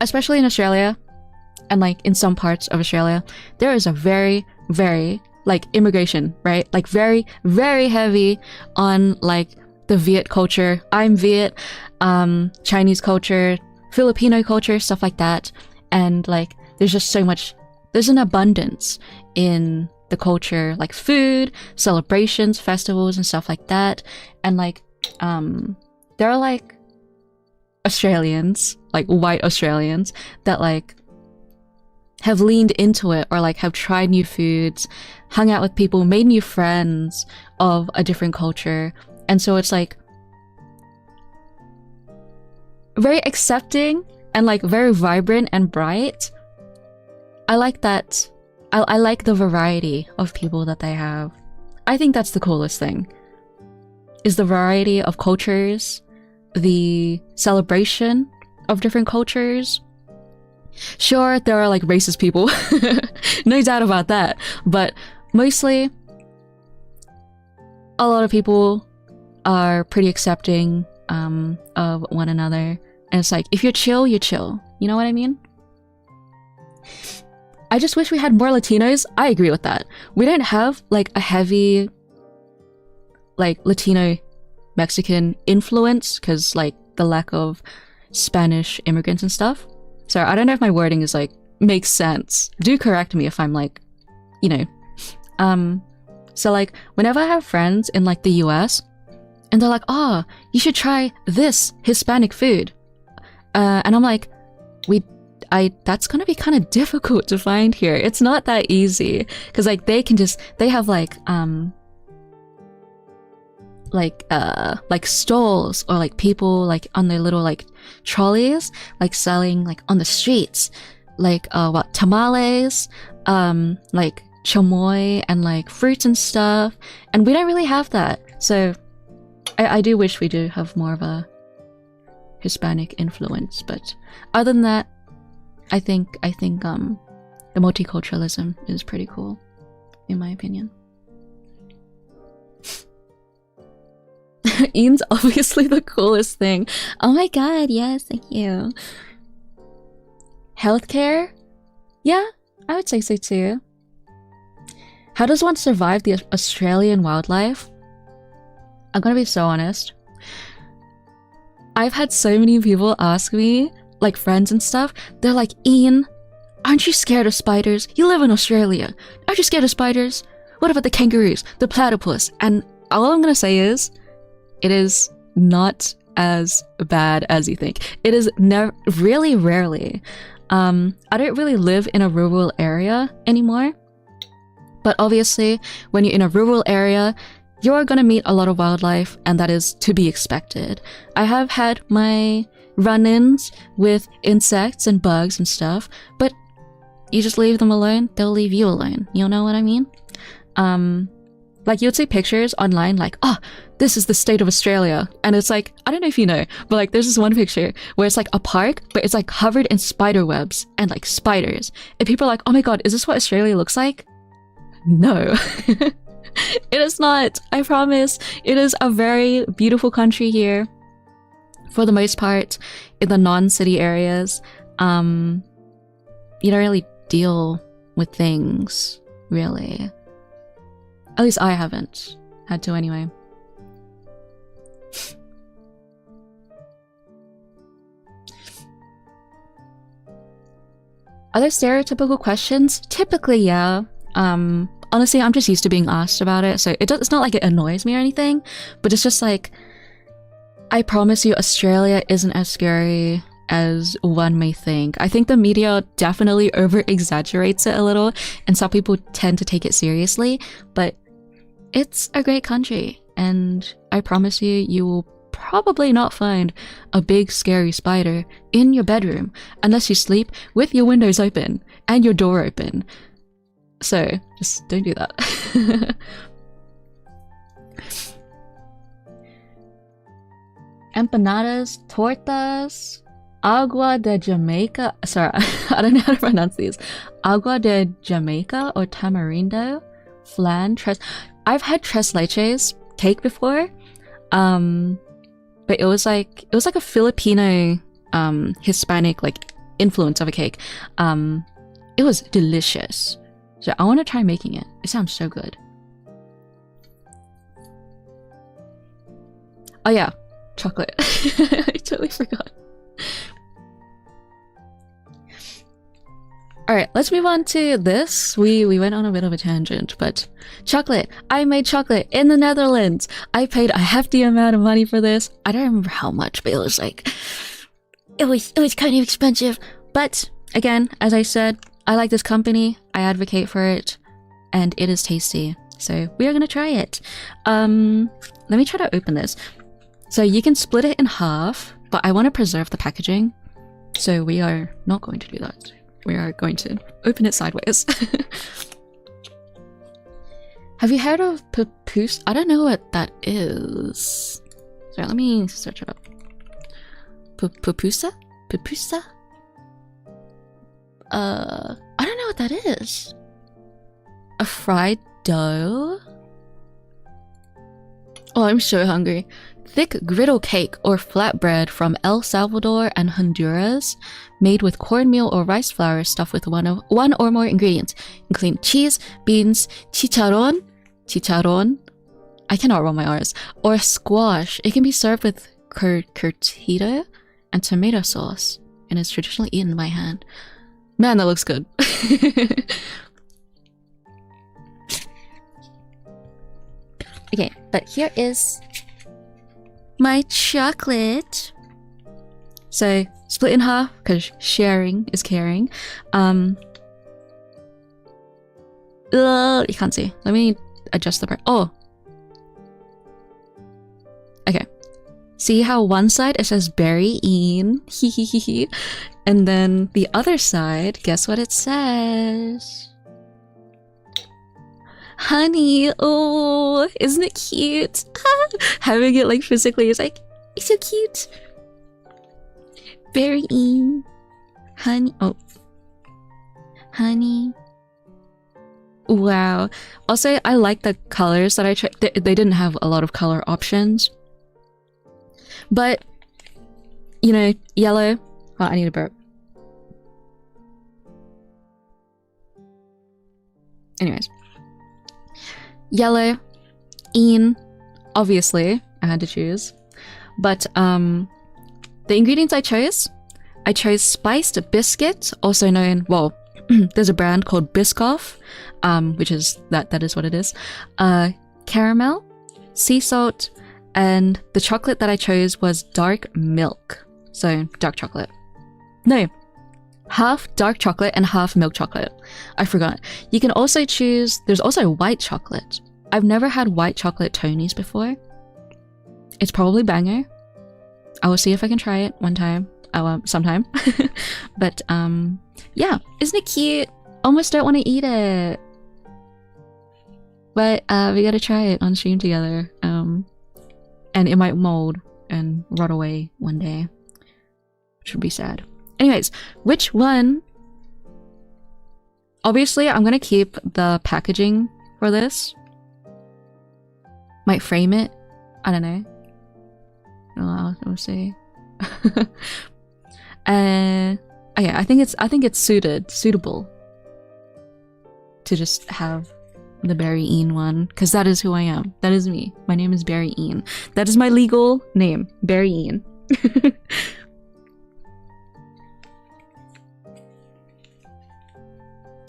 Speaker 1: especially in Australia and like in some parts of Australia, there is a very, very like immigration, right? Like very, very heavy on like the Viet culture. I'm Viet, Chinese culture, Filipino culture, stuff like that. And like there's just so much, there's an abundance in the culture, like food, celebrations, festivals and stuff like that. And like there are like Australians, like white Australians, that like have leaned into it, or like have tried new foods, hung out with people, made new friends of a different culture. And so it's like very accepting and like very vibrant and bright. I like that. I like the variety of people that they have. I think that's the coolest thing, is the variety of cultures, the celebration of different cultures. Sure, there are like racist people, no doubt about that, but mostly a lot of people are pretty accepting of one another. And it's like, if you're chill, you're chill. You know what I mean? I just wish we had more Latinos. I agree with that. We don't have like a heavy like Latino Mexican influence, because like the lack of Spanish immigrants and stuff. So I don't know if my wording is like makes sense. Do correct me if I'm like, you know. So like whenever I have friends in like the US and they're like, oh, you should try this Hispanic food. And I'm like, that's gonna be kind of difficult to find here. It's not that easy, because like they have like stalls, or like people like on their little like trolleys, like selling like on the streets, like tamales, like chamoy and like fruits and stuff. And we don't really have that. So I do wish we do have more of a Hispanic influence. But other than that, I think the multiculturalism is pretty cool, in my opinion. Ian's obviously the coolest thing. Oh my god, yes, thank you. Healthcare? Yeah, I would say so too. How does one survive the Australian wildlife? I'm gonna be so honest. I've had so many people ask me, like friends and stuff, they're like, Ian, aren't you scared of spiders? You live in Australia. Aren't you scared of spiders? What about the kangaroos, the platypus? And all I'm gonna say is, it is not as bad as you think. It is really rarely. I don't really live in a rural area anymore, but obviously when you're in a rural area, you're gonna meet a lot of wildlife, and that is to be expected. I have had my run-ins with insects and bugs and stuff, but you just leave them alone, they'll leave you alone. You know what I mean? Like you'd see pictures online like, oh, this is the state of Australia. And it's like, I don't know if you know, but like there's this one picture where it's like a park, but it's like covered in spider webs and like spiders. And people are like, oh my God, is this what Australia looks like? No. It is not, I promise. It is a very beautiful country here. For the most part, in the non-city areas, you don't really deal with things, really. At least I haven't had to anyway. Are there stereotypical questions? Typically, yeah. Honestly, I'm just used to being asked about it, so it's not like it annoys me or anything, but it's just like, I promise you, Australia isn't as scary as one may think. I think the media definitely over-exaggerates it a little, and some people tend to take it seriously, but it's a great country, and I promise you, you will probably not find a big scary spider in your bedroom unless you sleep with your windows open and your door open. So, just don't do that. Empanadas, tortas, agua de Jamaica. Sorry, I don't know how to pronounce these. Agua de Jamaica or tamarindo, flan, I've had tres leches cake before, but it was like a Filipino, Hispanic like influence of a cake. It was delicious. So I want to try making it. It sounds so good. Oh yeah, chocolate. I totally forgot. Alright, let's move on to this. We went on a bit of a tangent, but chocolate. I made chocolate in the Netherlands. I paid a hefty amount of money for this. I don't remember how much, but it was like... It was kind of expensive. But, again, as I said, I like this company, I advocate for it, and it is tasty. So we are gonna try it. Let me try to open this. So you can split it in half, but I want to preserve the packaging. So we are not going to do that. We are going to open it sideways. Have you heard of pupus? I don't know what that is. Sorry, let me search it up. Pupusa? Pupusa? I don't know what that is. A fried dough? Oh, I'm so hungry. Thick griddle cake or flatbread from El Salvador and Honduras, made with cornmeal or rice flour stuffed with one or more ingredients, including cheese, beans, chicharron, I cannot roll my R's, or squash. It can be served with curtido and tomato sauce, and is traditionally eaten by hand. Man, that looks good. Okay, but here is my chocolate. So, split in half, because sharing is caring. You can't see. Let me adjust the part. Oh. Okay. See how one side it says berry in, and then the other side, guess what it says? Honey. Oh, isn't it cute? Having it like physically is like, it's so cute. Berry in, honey. Oh, honey. Wow. Also, I like the colors that I tried. They didn't have a lot of color options. But, you know, yellow. Oh, I need a burp. Anyways. Yellow. In. Obviously, I had to choose. But, the ingredients I chose spiced biscuit, also known, well, there's a brand called Biscoff, which is, that is what it is. Caramel, sea salt, And the chocolate that I chose was dark milk. So, dark chocolate. No, half dark chocolate and half milk chocolate. I forgot. You can also choose, there's also white chocolate. I've never had white chocolate Tony's before. It's probably banger. I will see if I can try it one time. Sometime. But, yeah. Isn't it cute? Almost don't want to eat it. But, we gotta try it on stream together. And it might mold and rot away one day. Which would be sad. Anyways, which one? Obviously, I'm gonna keep the packaging for this. Might frame it. I don't know. We'll see. Okay, I think it's suitable to just have the Barry-Ian one, because that is who I am. That is me. My name is Barry-Ian. That is my legal name, Barry-Ian.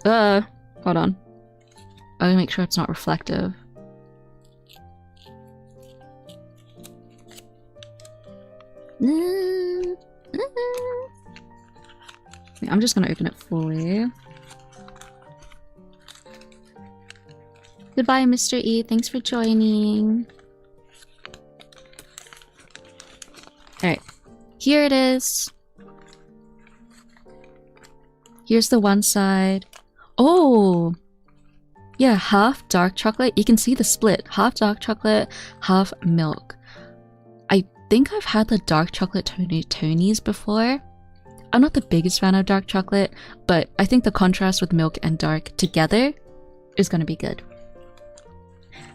Speaker 1: Hold on. I gotta make sure it's not reflective. I'm just gonna open it fully. Goodbye, Mr. E. Thanks for joining. Alright. Here it is. Here's the one side. Oh! Yeah, half dark chocolate. You can see the split. Half dark chocolate, half milk. I think I've had the dark chocolate Tony's before. I'm not the biggest fan of dark chocolate, but I think the contrast with milk and dark together is gonna be good.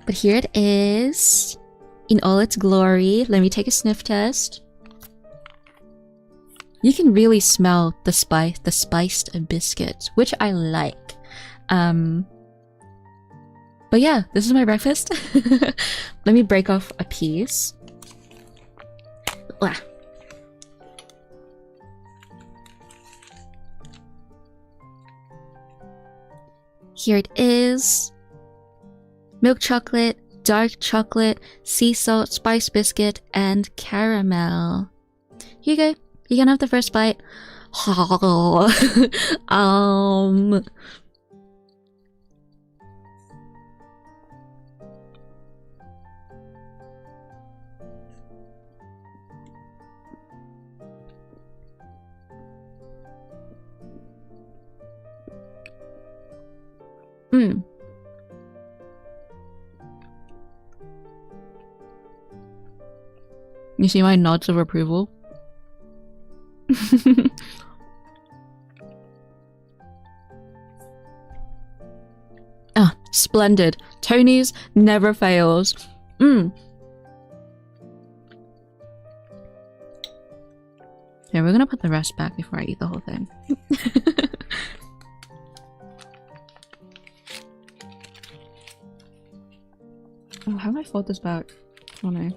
Speaker 1: But here it is in all its glory. Let me take a sniff test. You can really smell the spiced biscuits, which I like. But yeah, this is my breakfast. Let me break off a piece. Blah. Here it is. Milk chocolate, dark chocolate, sea salt, spice biscuit, and caramel. Here you go. You can have the first bite. You see my nods of approval? Ah, splendid. Tony's never fails. Here, we're gonna put the rest back before I eat the whole thing. Oh, how do I fold this back? Oh no.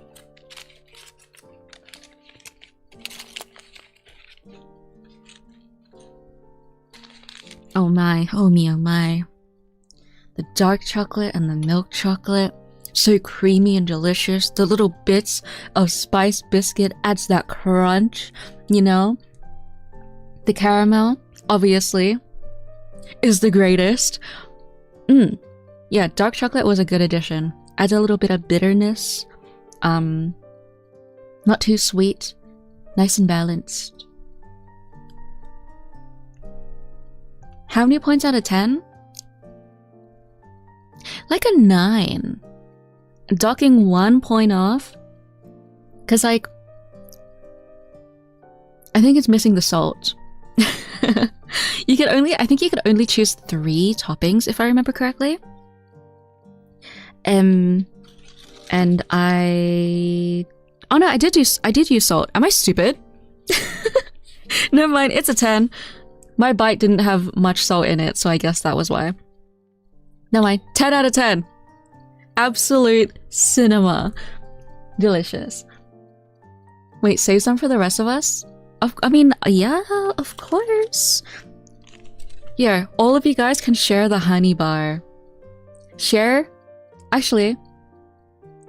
Speaker 1: Oh my, oh me, oh my. The dark chocolate and the milk chocolate. So creamy and delicious. The little bits of spice biscuit adds that crunch, you know? The caramel, obviously, is the greatest. Yeah, dark chocolate was a good addition. Adds a little bit of bitterness. Not too sweet. Nice and balanced. How many points out of 10? Like a 9. Docking 1 point off. Cause like, I think it's missing the salt. I think you could only choose 3 toppings if I remember correctly. And oh no, I did use salt. Am I stupid? Never mind, it's a 10. My bite didn't have much salt in it, so I guess that was why. Never mind, 10 out of 10. Absolute cinema. Delicious. Wait, save some for the rest of us? I mean, yeah, of course. Yeah, all of you guys can share the honey bar. Share? Actually,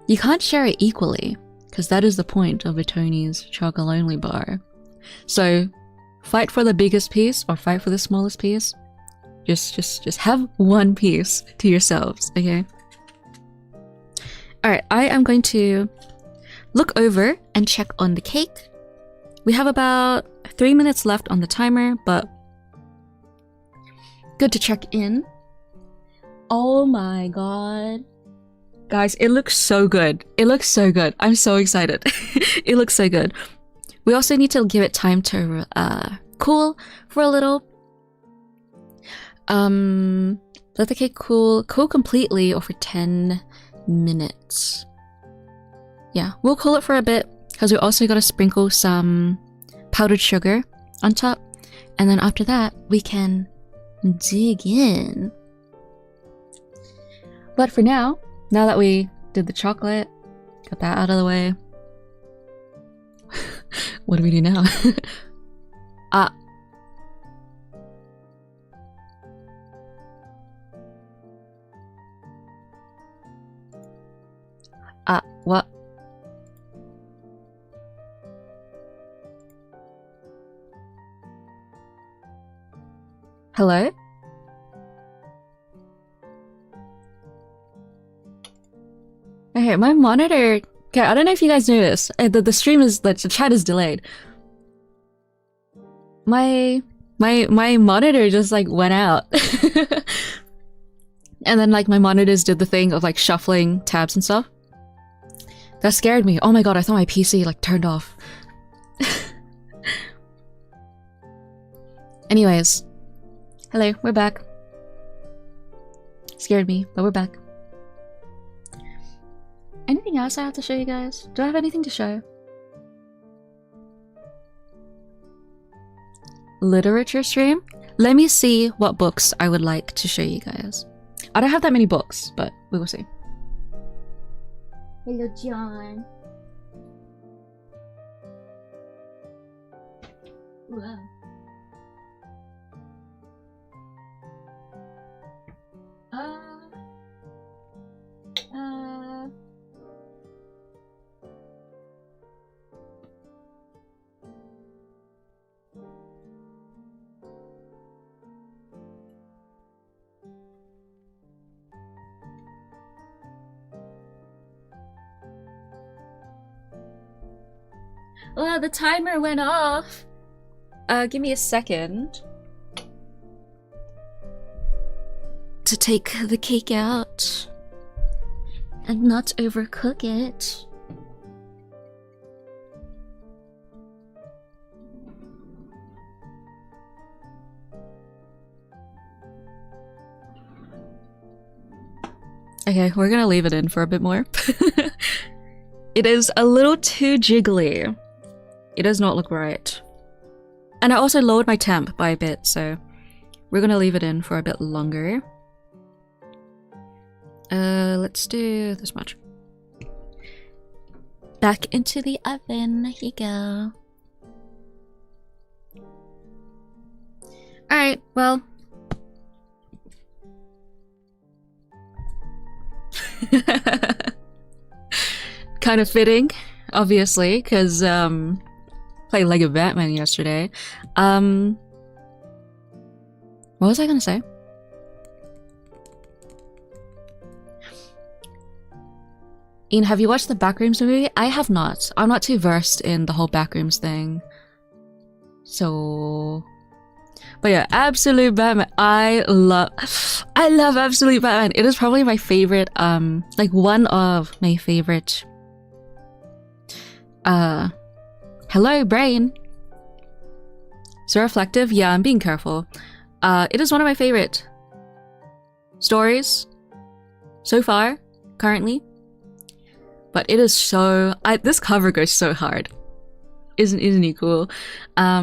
Speaker 1: you can't share it equally. because that is the point of a Tony's chocolate only bar. So fight for the biggest piece or fight for the smallest piece. Just have one piece to yourselves, okay? Alright, I am going to look over and check on the cake. We have about 3 minutes left on the timer, but good to check in. Oh my god. Guys, it looks so good. It looks so good. I'm so excited. It looks so good. We also need to give it time to cool for a little. Let the cake cool completely or for 10 minutes. Yeah, we'll cool it for a bit because we also gotta sprinkle some powdered sugar on top, and then after that we can dig in. But for now that we did the chocolate, got that out of the way, what do we do now? What? Hello? Okay, my monitor... Okay, I don't know if you guys know this. The stream is... The chat is delayed. My monitor just, like, went out. And then, like, my monitors did the thing of, like, shuffling tabs and stuff. That scared me. Oh my god, I thought my PC, like, turned off. Anyways. Hello, we're back. Scared me, but we're back. Anything else I have to show you guys? Do I have anything to show? Literature stream? Let me see what books I would like to show you guys. I don't have that many books, but we will see. Hello, John. Wow. Oh, the timer went off. Give me a second to take the cake out and not overcook it. Okay, we're gonna leave it in for a bit more. It is a little too jiggly. It does not look right. And I also lowered my temp by a bit, so we're gonna leave it in for a bit longer. Let's do this much. Back into the oven. Here you go. Alright, well. Kind of fitting, obviously, because played Lego Batman yesterday. What was I gonna say? Ian, have you watched the Backrooms movie? I have not. I'm not too versed in the whole Backrooms thing. So... But yeah, Absolute Batman. I love Absolute Batman. It is probably my favorite, like one of my favorite... Hello, brain. So reflective? Yeah, I'm being careful. It is one of my favorite stories so far, currently. But it is so... this cover goes so hard. Isn't he cool? Give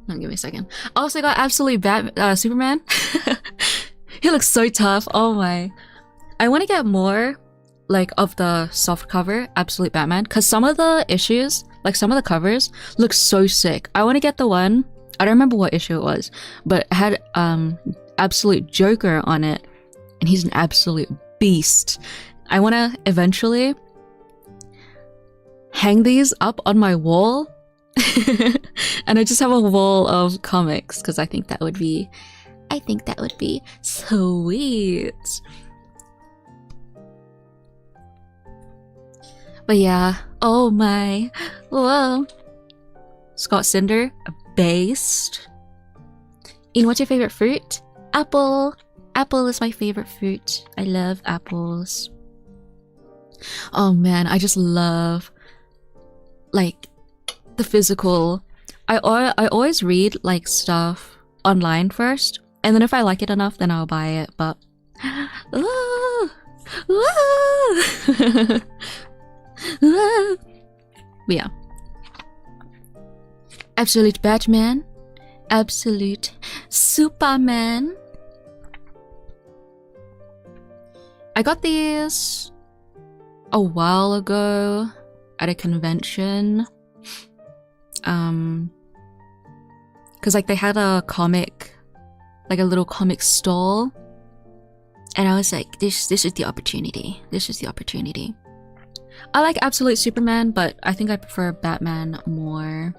Speaker 1: me a second. Also got Absolute Superman. He looks so tough. Oh my. I want to get more like of the soft cover Absolute Batman, because some of the issues, like some of the covers, look so sick. I want to get the one, I don't remember what issue it was, but it had Absolute Joker on it, and he's an absolute beast. I want to eventually hang these up on my wall. And I just have a wall of comics because I think that would be sweet. But yeah, oh my, whoa. Scott Cinder, a based. Ian, what's your favorite fruit? Apple. Apple is my favorite fruit. I love apples. Oh man, I just love like the physical. I always read like stuff online first, and then if I like it enough, then I'll buy it. But ooh, ooh. But yeah, absolute Batman, absolute Superman. I got these a while ago at a convention. Cause like they had a comic, like a little comic stall, and I was like, this is the opportunity. This is the opportunity. I like Absolute Superman, but I think I prefer Batman more.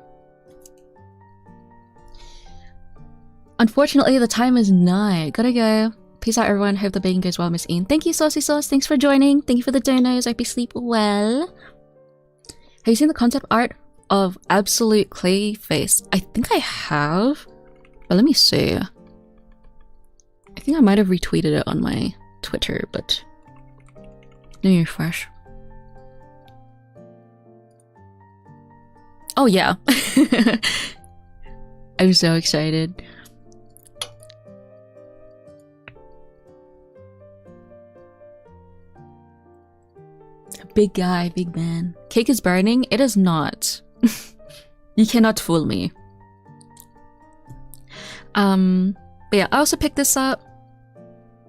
Speaker 1: Unfortunately, the time is 9. Gotta go. Peace out, everyone. Hope the baking goes well, Miss Ian. Thank you, Saucy Sauce. Thanks for joining. Thank you for the donos. I hope you sleep well. Have you seen the concept art of Absolute Clayface? I think I have, but let me see. I think I might have retweeted it on my Twitter, but let me refresh. Oh yeah. I'm so excited. Big guy, big man. Cake is burning? It is not. You cannot fool me. But yeah, I also picked this up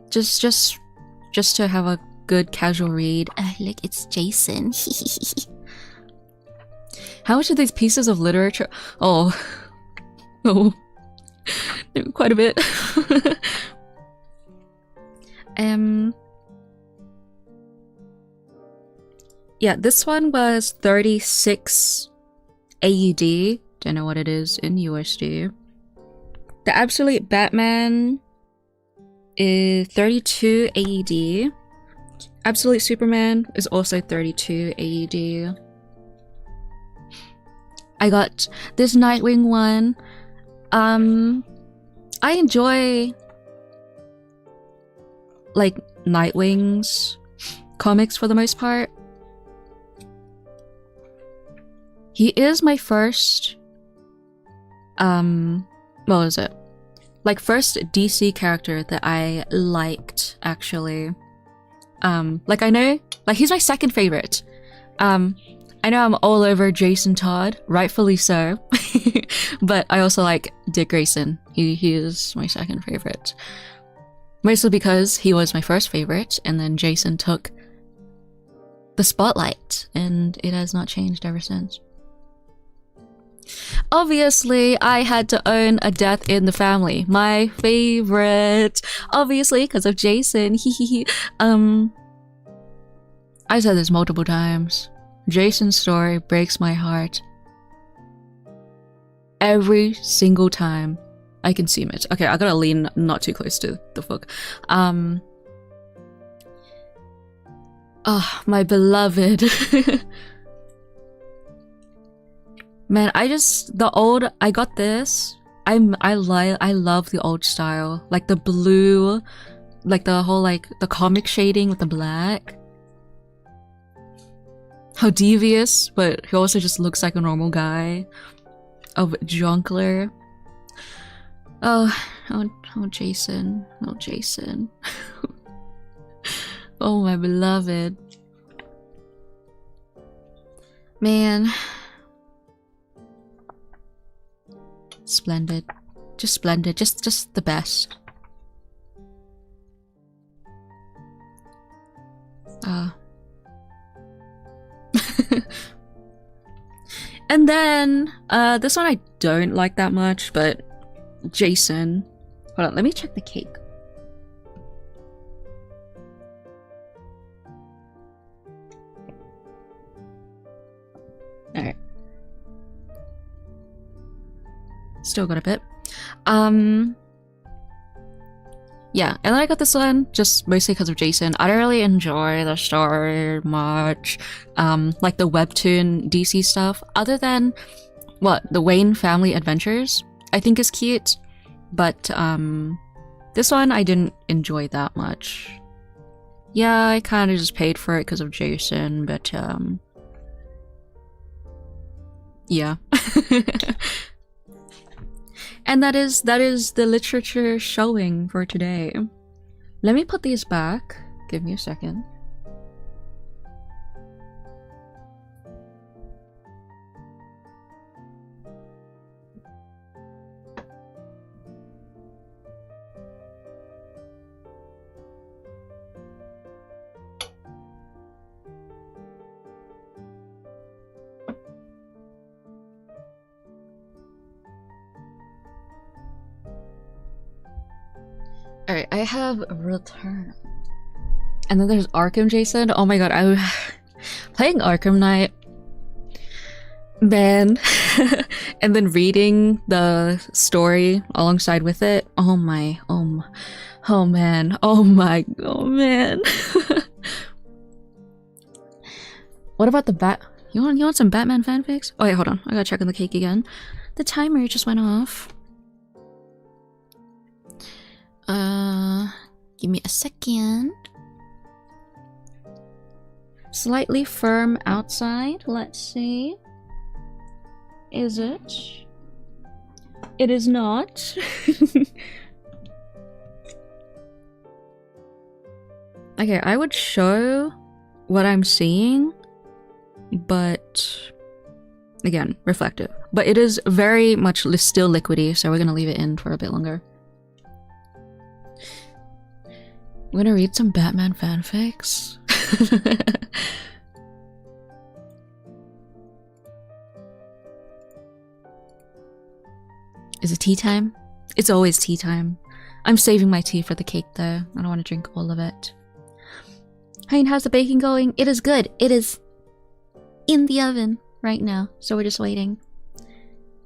Speaker 1: just to have a good casual read. Look, it's Jason. How much are these pieces of literature? Oh, quite a bit. Yeah, this one was 36 AUD. Don't know what it is in USD. The Absolute Batman is 32 AUD. Absolute Superman is also 32 AUD. I got this Nightwing one. I enjoy like Nightwing's comics for the most part. He is my first what was it? Like first DC character that I liked, actually. Like I know, like he's my second favorite. I know I'm all over Jason Todd, rightfully so. But I also like Dick Grayson. He is my second favorite. Mostly because he was my first favorite, and then Jason took the spotlight, and it has not changed ever since. Obviously, I had to own a Death in the Family. My favorite. Obviously, because of Jason. I said this multiple times. Jason's story breaks my heart. Every single time I consume it. Okay, I gotta lean not too close to the book. Oh, my beloved. Man, I got this. I love the old style. Like the blue, like the whole like the comic shading with the black. How devious, but he also just looks like a normal guy. Of Jonkler. Oh, Jason. Oh, Jason. Oh, my beloved. Man. Splendid. Just splendid. Just the best. And then, this one I don't like that much, but Jason. Hold on, let me check the cake. still got a bit. Yeah, and then I got this one just mostly because of Jason. I don't really enjoy the story much, like the webtoon DC stuff, other than the Wayne Family Adventures I think is cute, but this one I didn't enjoy that much. Yeah, I kind of just paid for it because of Jason, but yeah. And that is the literature showing for today. Let me put these back. Give me a second. Alright, I have Return. And then there's Arkham Jason. Oh my god, I was playing Arkham Knight. Man. And then reading the story alongside with it. Oh man. Oh man. What about the You want some Batman fanfics? Oh wait, hold on. I gotta check on the cake again. The timer just went off. Give me a second. Slightly firm outside. Let's see. Is it? It is not. Okay, I would show what I'm seeing, but again, reflective. But it is very much still liquidy, so we're gonna leave it in for a bit longer. I'm gonna read some Batman fanfics. Is it tea time? It's always tea time. I'm saving my tea for the cake though. I don't want to drink all of it. Hein, how's the baking going? It is good. It is in the oven right now, so we're just waiting.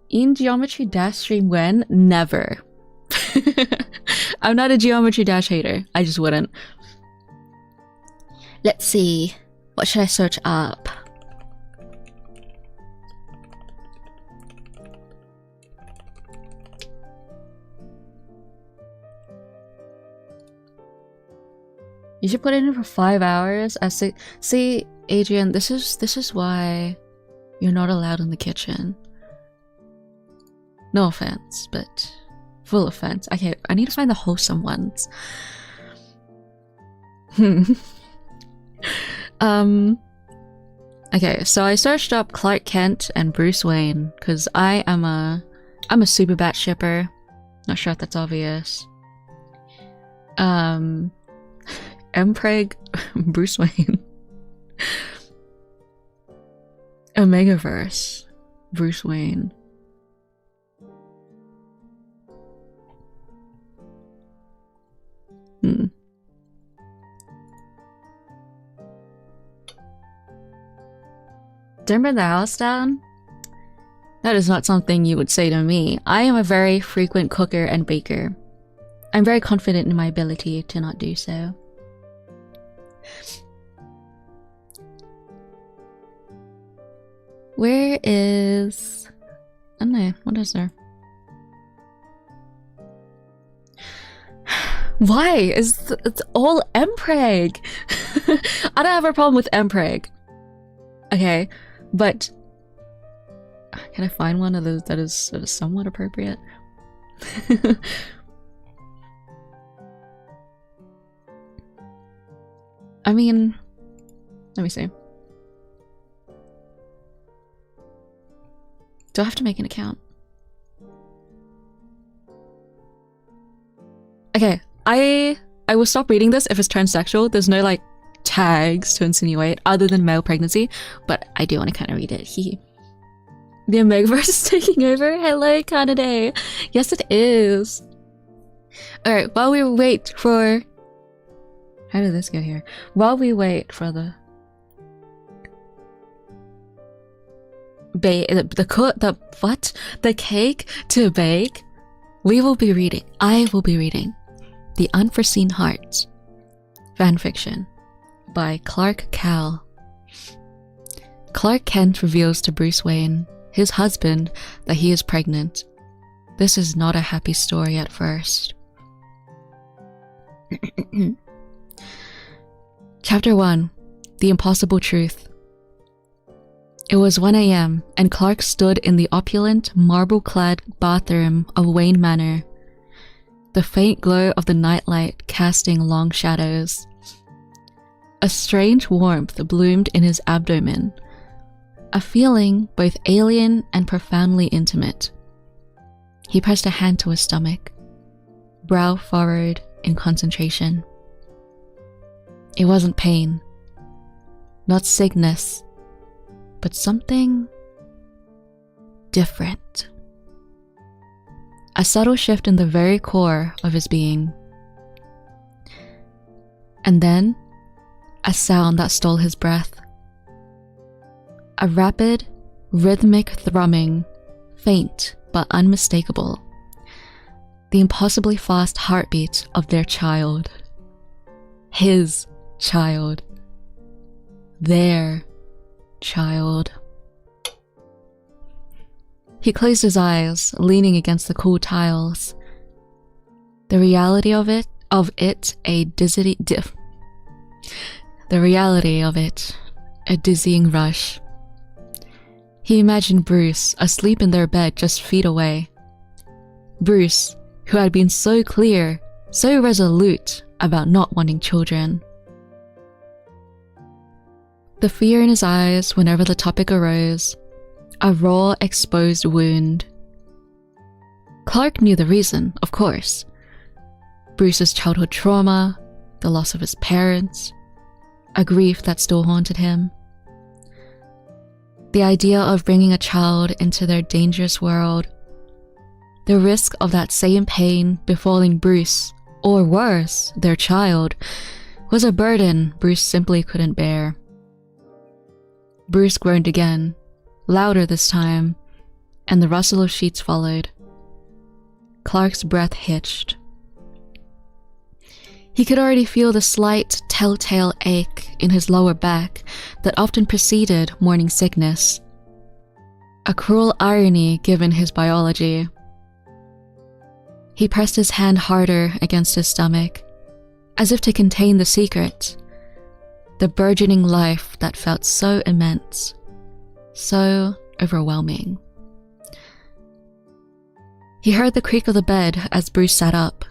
Speaker 1: In Geometry Dash stream when? Never. I'm not a Geometry Dash hater. I just wouldn't. Let's see. What should I search up? You should put it in for 5 hours. See, Adrian, this is why you're not allowed in the kitchen. No offense, but full offense. Okay, I need to find the wholesome ones. Okay, so I searched up Clark Kent and Bruce Wayne because I'm a super bat shipper. Not sure if that's obvious. Mpreg, Bruce Wayne. Omegaverse, Bruce Wayne. Don't burn the house down? That is not something you would say to me. I am a very frequent cooker and baker. I'm very confident in my ability to not do so. Where is... I don't know, what is there? Why? It's all Mpreg! I don't have a problem with Mpreg. Okay, but... Can I find one of those that is somewhat appropriate? I mean... Let me see. Do I have to make an account? Okay, I will stop reading this if it's transsexual. There's no like tags to insinuate other than male pregnancy, but I do want to kind of read it. The Omegaverse is taking over. Hello, Kanade. Yes, it is. Alright, while we wait for... How did this go here? While we wait for the... the cake to bake. I will be reading The Unforeseen Heart, fanfiction by Kladdkaka. Clark Kent reveals to Bruce Wayne, his husband, that he is pregnant. This is not a happy story at first. Chapter 1. The Impossible Truth. It was 1 a.m. and Clark stood in the opulent, marble-clad bathroom of Wayne Manor, the faint glow of the nightlight casting long shadows. A strange warmth bloomed in his abdomen, a feeling both alien and profoundly intimate. He pressed a hand to his stomach, brow furrowed in concentration. It wasn't pain, not sickness, but something different. A subtle shift in the very core of his being. And then, a sound that stole his breath. A rapid, rhythmic thrumming, faint but unmistakable. The impossibly fast heartbeat of their child. His child. Their child. He closed his eyes, leaning against the cool tiles. The reality of it, a dizzying rush. He imagined Bruce asleep in their bed just feet away. Bruce, who had been so clear, so resolute about not wanting children. The fear in his eyes whenever the topic arose, a raw, exposed wound. Clark knew the reason, of course. Bruce's childhood trauma, the loss of his parents, a grief that still haunted him. The idea of bringing a child into their dangerous world, the risk of that same pain befalling Bruce, or worse, their child, was a burden Bruce simply couldn't bear. Bruce groaned again, louder this time, and the rustle of sheets followed. Clark's breath hitched. He could already feel the slight, telltale ache in his lower back that often preceded morning sickness. A cruel irony given his biology. He pressed his hand harder against his stomach, as if to contain the secret, the burgeoning life that felt so immense, so overwhelming. He heard the creak of the bed as Bruce sat up.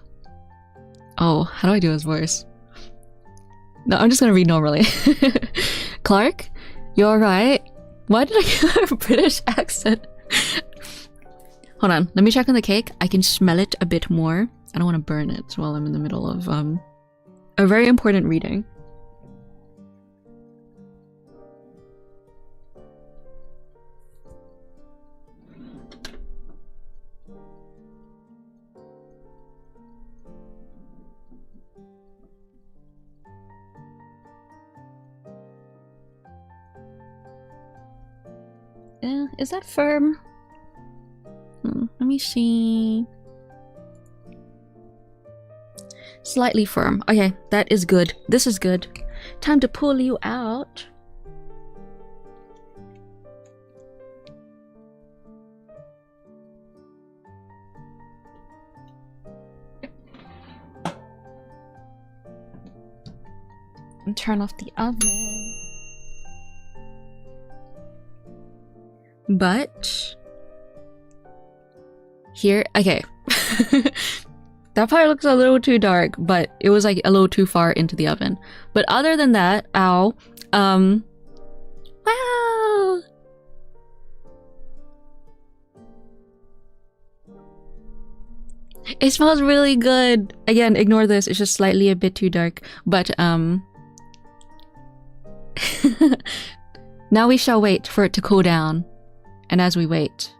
Speaker 1: Oh, how do I do his voice? No, I'm just gonna read normally. Clark, you alright? Why did I get a British accent? Hold on, let me check on the cake. I can smell it a bit more. I don't want to burn it while I'm in the middle of a very important reading. Is that firm? Let me see. Slightly firm. Okay, that is good. This is good. Time to pull you out. And turn off the oven. But here, okay. That part looks a little too dark, but it was like a little too far into the oven. But other than that, ow, wow. It smells really good. Again, ignore this. It's just slightly a bit too dark, but now we shall wait for it to cool down. And as we wait,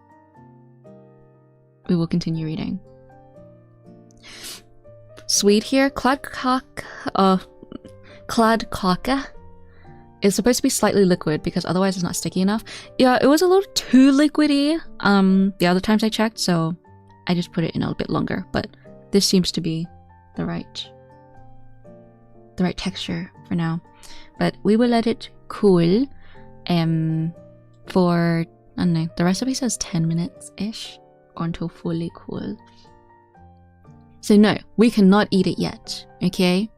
Speaker 1: we will continue reading. Swede here, kladdkaka It's supposed to be slightly liquid because otherwise it's not sticky enough. Yeah, it was a little too liquidy the other times I checked, so I just put it in a bit longer. But this seems to be the right texture for now. But we will let it cool for, I don't know, the recipe says 10 minutes-ish or until fully cool. So no, we cannot eat it yet, okay?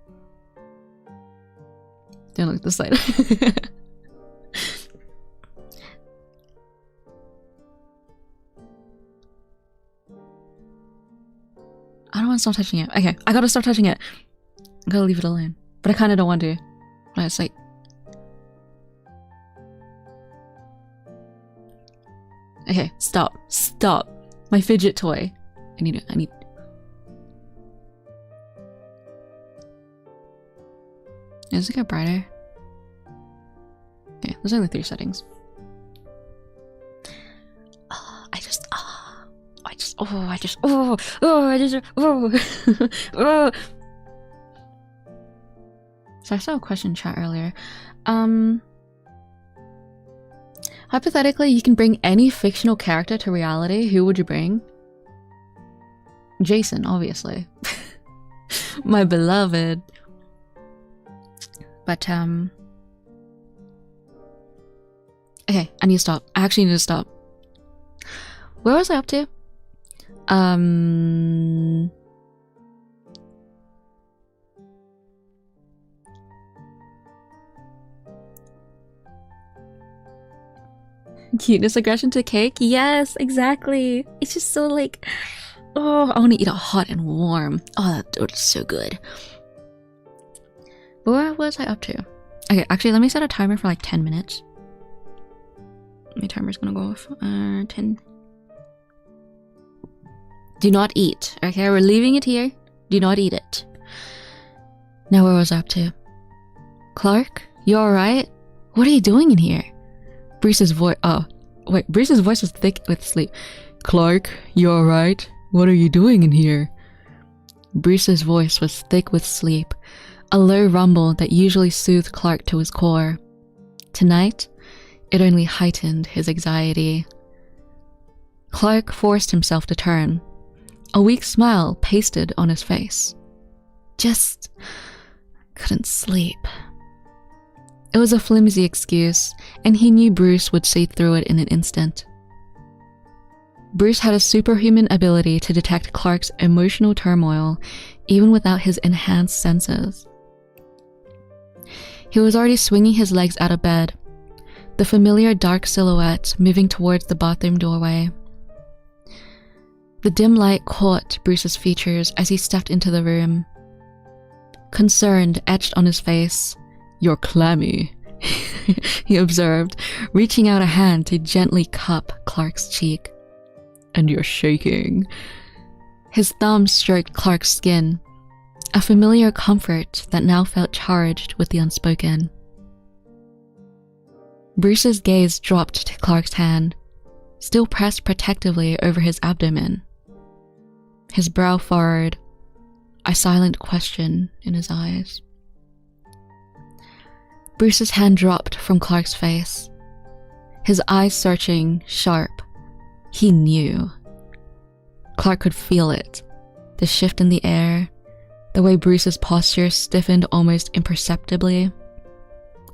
Speaker 1: Don't look at the side. I don't want to stop touching it. Okay, I gotta stop touching it. I gotta leave it alone. But I kind of don't want to. Like, it's like... Okay, stop. Stop. My fidget toy. I need... Does it get brighter? Okay, there's only 3 settings. So I saw a question chat earlier. Hypothetically, you can bring any fictional character to reality. Who would you bring? Jason, obviously. My beloved. But, okay, I need to stop. I actually need to stop. Where was I up to? Cuteness aggression to cake? Yes, exactly. It's just so like, oh, I want to eat it hot and warm. Oh, that's so good. But where was I up to? Okay, actually, let me set a timer for like 10 minutes. My timer's gonna go off. 10. Do not eat. Okay, we're leaving it here. Do not eat it. Now where was I up to? Clark, you alright? What are you doing in here? Bruce's voice. Oh, wait. Bruce's voice was thick with sleep. Clark, you alright? What are you doing in here? Bruce's voice was thick with sleep, a low rumble that usually soothed Clark to his core. Tonight, it only heightened his anxiety. Clark forced himself to turn, a weak smile pasted on his face. Just couldn't sleep. It was a flimsy excuse, and he knew Bruce would see through it in an instant. Bruce had a superhuman ability to detect Clark's emotional turmoil, even without his enhanced senses. He was already swinging his legs out of bed, the familiar dark silhouette moving towards the bathroom doorway. The dim light caught Bruce's features as he stepped into the room. Concern etched on his face. "You're clammy," he observed, reaching out a hand to gently cup Clark's cheek. "And you're shaking." His thumb stroked Clark's skin, a familiar comfort that now felt charged with the unspoken. Bruce's gaze dropped to Clark's hand, still pressed protectively over his abdomen. His brow furrowed, a silent question in his eyes. Bruce's hand dropped from Clark's face, his eyes searching, sharp. He knew. Clark could feel it, the shift in the air, the way Bruce's posture stiffened almost imperceptibly.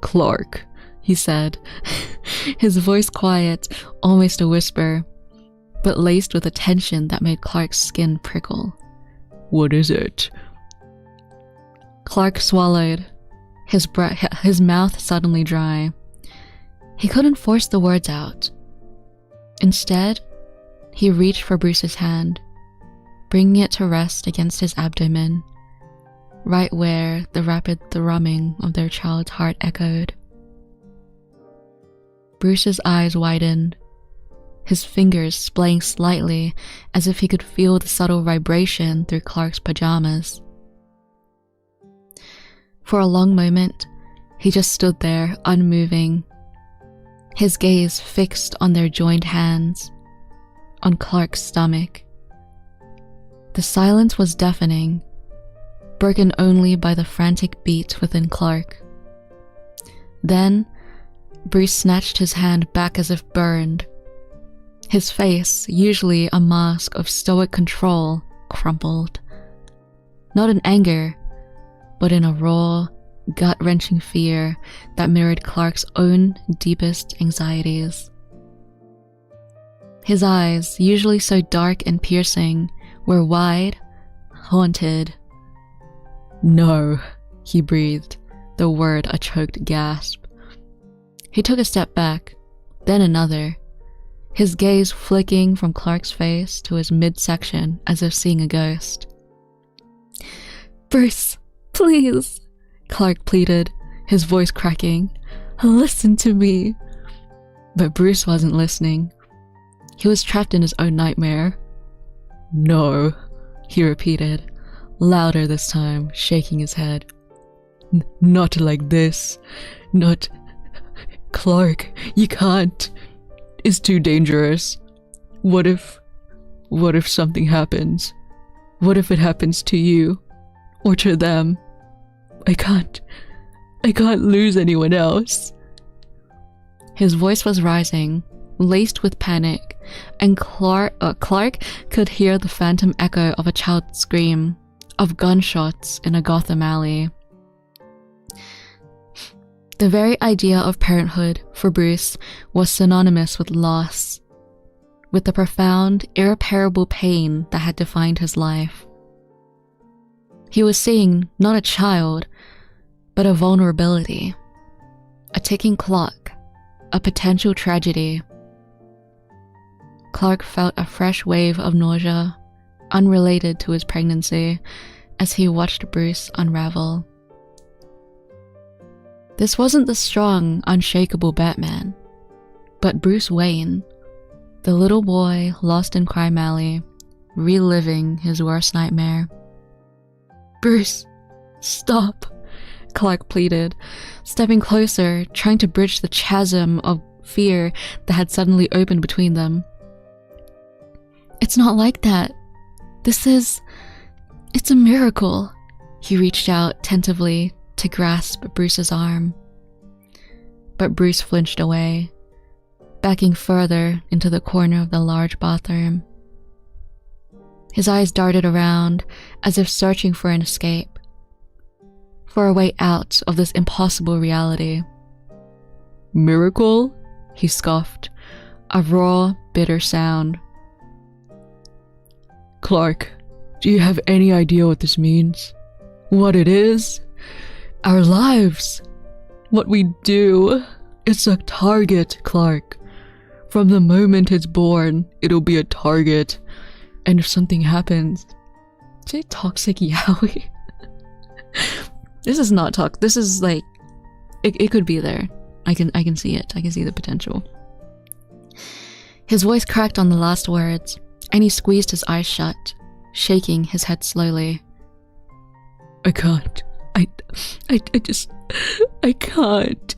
Speaker 1: "Clark," he said, his voice quiet, almost a whisper, but laced with a tension that made Clark's skin prickle. "What is it?" Clark swallowed, his mouth suddenly dry. He couldn't force the words out. Instead, he reached for Bruce's hand, bringing it to rest against his abdomen, right where the rapid thrumming of their child's heart echoed. Bruce's eyes widened, his fingers splaying slightly as if he could feel the subtle vibration through Clark's pajamas. For a long moment, he just stood there, unmoving, his gaze fixed on their joined hands, on Clark's stomach. The silence was deafening, broken only by the frantic beat within Clark. Then, Bruce snatched his hand back as if burned. His face, usually a mask of stoic control, crumpled. Not in anger, but in a raw, gut-wrenching fear that mirrored Clark's own deepest anxieties. His eyes, usually so dark and piercing, were wide, haunted. "No," he breathed, the word a choked gasp. He took a step back, then another, his gaze flicking from Clark's face to his midsection as if seeing a ghost. "Bruce, please," Clark pleaded, his voice cracking. "Listen to me." But Bruce wasn't listening. He was trapped in his own nightmare. "No," he repeated, louder this time, shaking his head. Not like this. Not... Clark, you can't. It's too dangerous. What if something happens? What if it happens to you? Or to them? I can't lose anyone else." His voice was rising, laced with panic, and Clark could hear the phantom echo of a child's scream, of gunshots in a Gotham alley. The very idea of parenthood, for Bruce, was synonymous with loss, with the profound, irreparable pain that had defined his life. He was seeing not a child, but a vulnerability, a ticking clock, a potential tragedy. Clark felt a fresh wave of nausea, unrelated to his pregnancy, as he watched Bruce unravel. This wasn't the strong, unshakable Batman, but Bruce Wayne, the little boy lost in Crime Alley, reliving his worst nightmare. "Bruce, stop," Clark pleaded, stepping closer, trying to bridge the chasm of fear that had suddenly opened between them. "It's not like that. It's a miracle." He reached out tentatively to grasp Bruce's arm. But Bruce flinched away, backing further into the corner of the large bathroom. His eyes darted around, as if searching for an escape, for a way out of this impossible reality. "Miracle?" he scoffed, a raw, bitter sound. "Clark, do you have any idea what this means? What it is? Our lives! What we do! It's a target, Clark. From the moment it's born, it'll be a target. And if something happens..." Say toxic yaoi? This is not toxic. This is like... It could be there. I can see it. I can see the potential. His voice cracked on the last words, and he squeezed his eyes shut, shaking his head slowly. "I can't. I can't."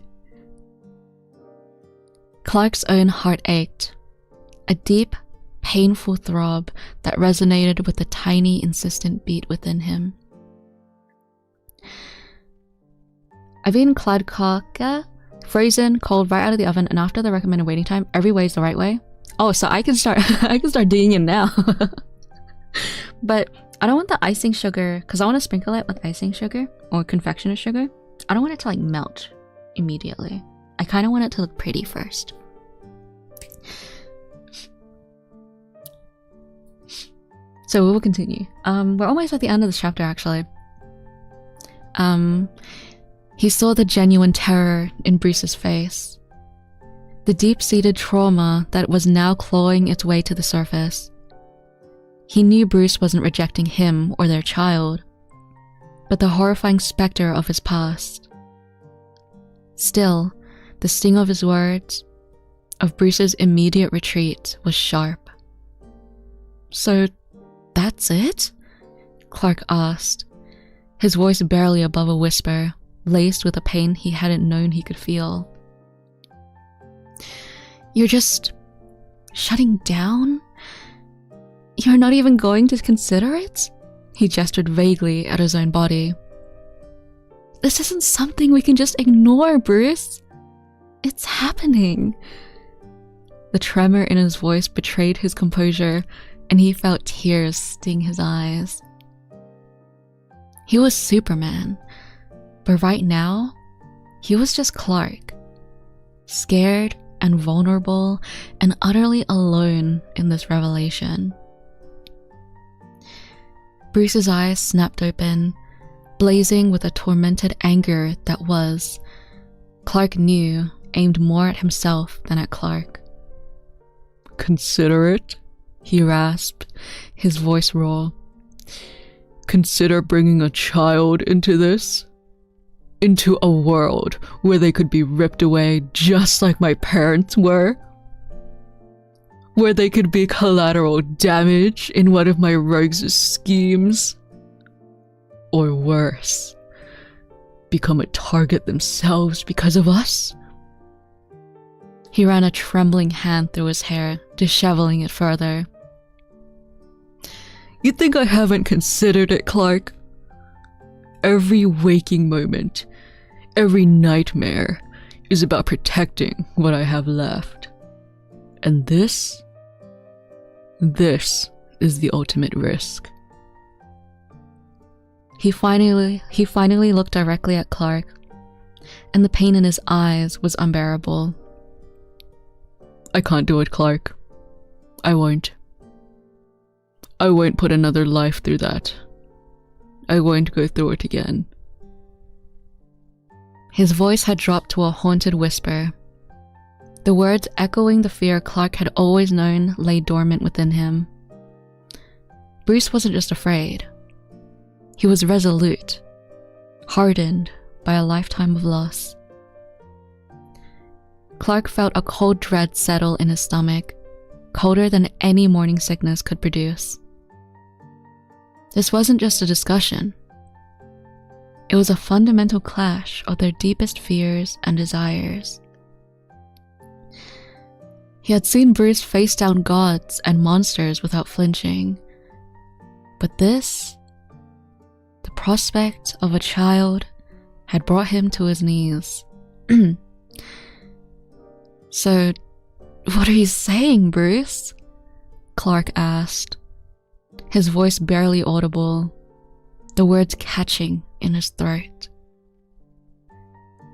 Speaker 1: Clark's own heart ached, a deep, painful throb that resonated with the tiny, insistent beat within him. "I've eaten kladdkaka, frozen, cold, right out of the oven, and after the recommended waiting time. Every way is the right way." Oh, so I can start digging in now. But I don't want the icing sugar, because I want to sprinkle it with icing sugar or confectioner sugar. I don't want it to like melt immediately. I kind of want it to look pretty first. So we will continue. We're almost at the end of this chapter, actually. He saw the genuine terror in Bruce's face, the deep-seated trauma that was now clawing its way to the surface. He knew Bruce wasn't rejecting him or their child, but the horrifying specter of his past. Still, the sting of his words, of Bruce's immediate retreat, was sharp. "So, that's it?" Clark asked, his voice barely above a whisper, laced with a pain he hadn't known he could feel. "You're just... shutting down? You're not even going to consider it?" He gestured vaguely at his own body. This isn't something we can just ignore, Bruce. It's happening. The tremor in his voice betrayed his composure, and he felt tears sting his eyes. He was Superman, but right now, he was just Clark. Scared and vulnerable and utterly alone in this revelation. Bruce's eyes snapped open, blazing with a tormented anger that was, Clark knew, aimed more at himself than at Clark. "Consider it?" he rasped, his voice raw. "Consider bringing a child into this? Into a world where they could be ripped away just like my parents were? Where they could be collateral damage in one of my rogues' schemes? Or worse, become a target themselves because of us?" He ran a trembling hand through his hair, disheveling it further. "You think I haven't considered it, Clark? Every waking moment, every nightmare is about protecting what I have left. And this is the ultimate risk." He finally looked directly at Clark, and the pain in his eyes was unbearable. "I can't do it, Clark. I won't. I won't put another life through that. I won't go through it again." His voice had dropped to a haunted whisper, the words echoing the fear Clark had always known lay dormant within him. Bruce wasn't just afraid. He was resolute, hardened by a lifetime of loss. Clark felt a cold dread settle in his stomach, colder than any morning sickness could produce. This wasn't just a discussion. It was a fundamental clash of their deepest fears and desires. He had seen Bruce face down gods and monsters without flinching. But this, the prospect of a child, had brought him to his knees. "So, what are you saying, Bruce?" Clark asked, his voice barely audible, the words catching in his throat.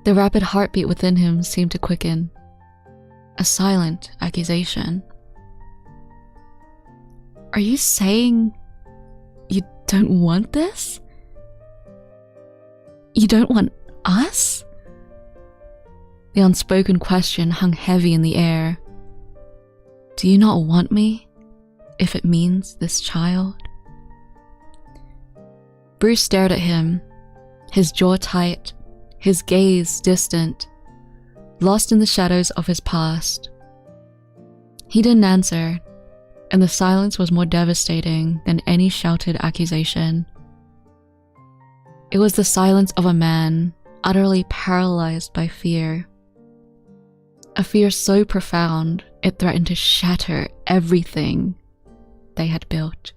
Speaker 1: The rapid heartbeat within him seemed to quicken, a silent accusation. "Are you saying you don't want this? You don't want us?" The unspoken question hung heavy in the air. "Do you not want me, if it means this child?" Bruce stared at him, his jaw tight, his gaze distant, lost in the shadows of his past. He didn't answer, and the silence was more devastating than any shouted accusation. It was the silence of a man utterly paralyzed by fear. A fear so profound it threatened to shatter everything they had built.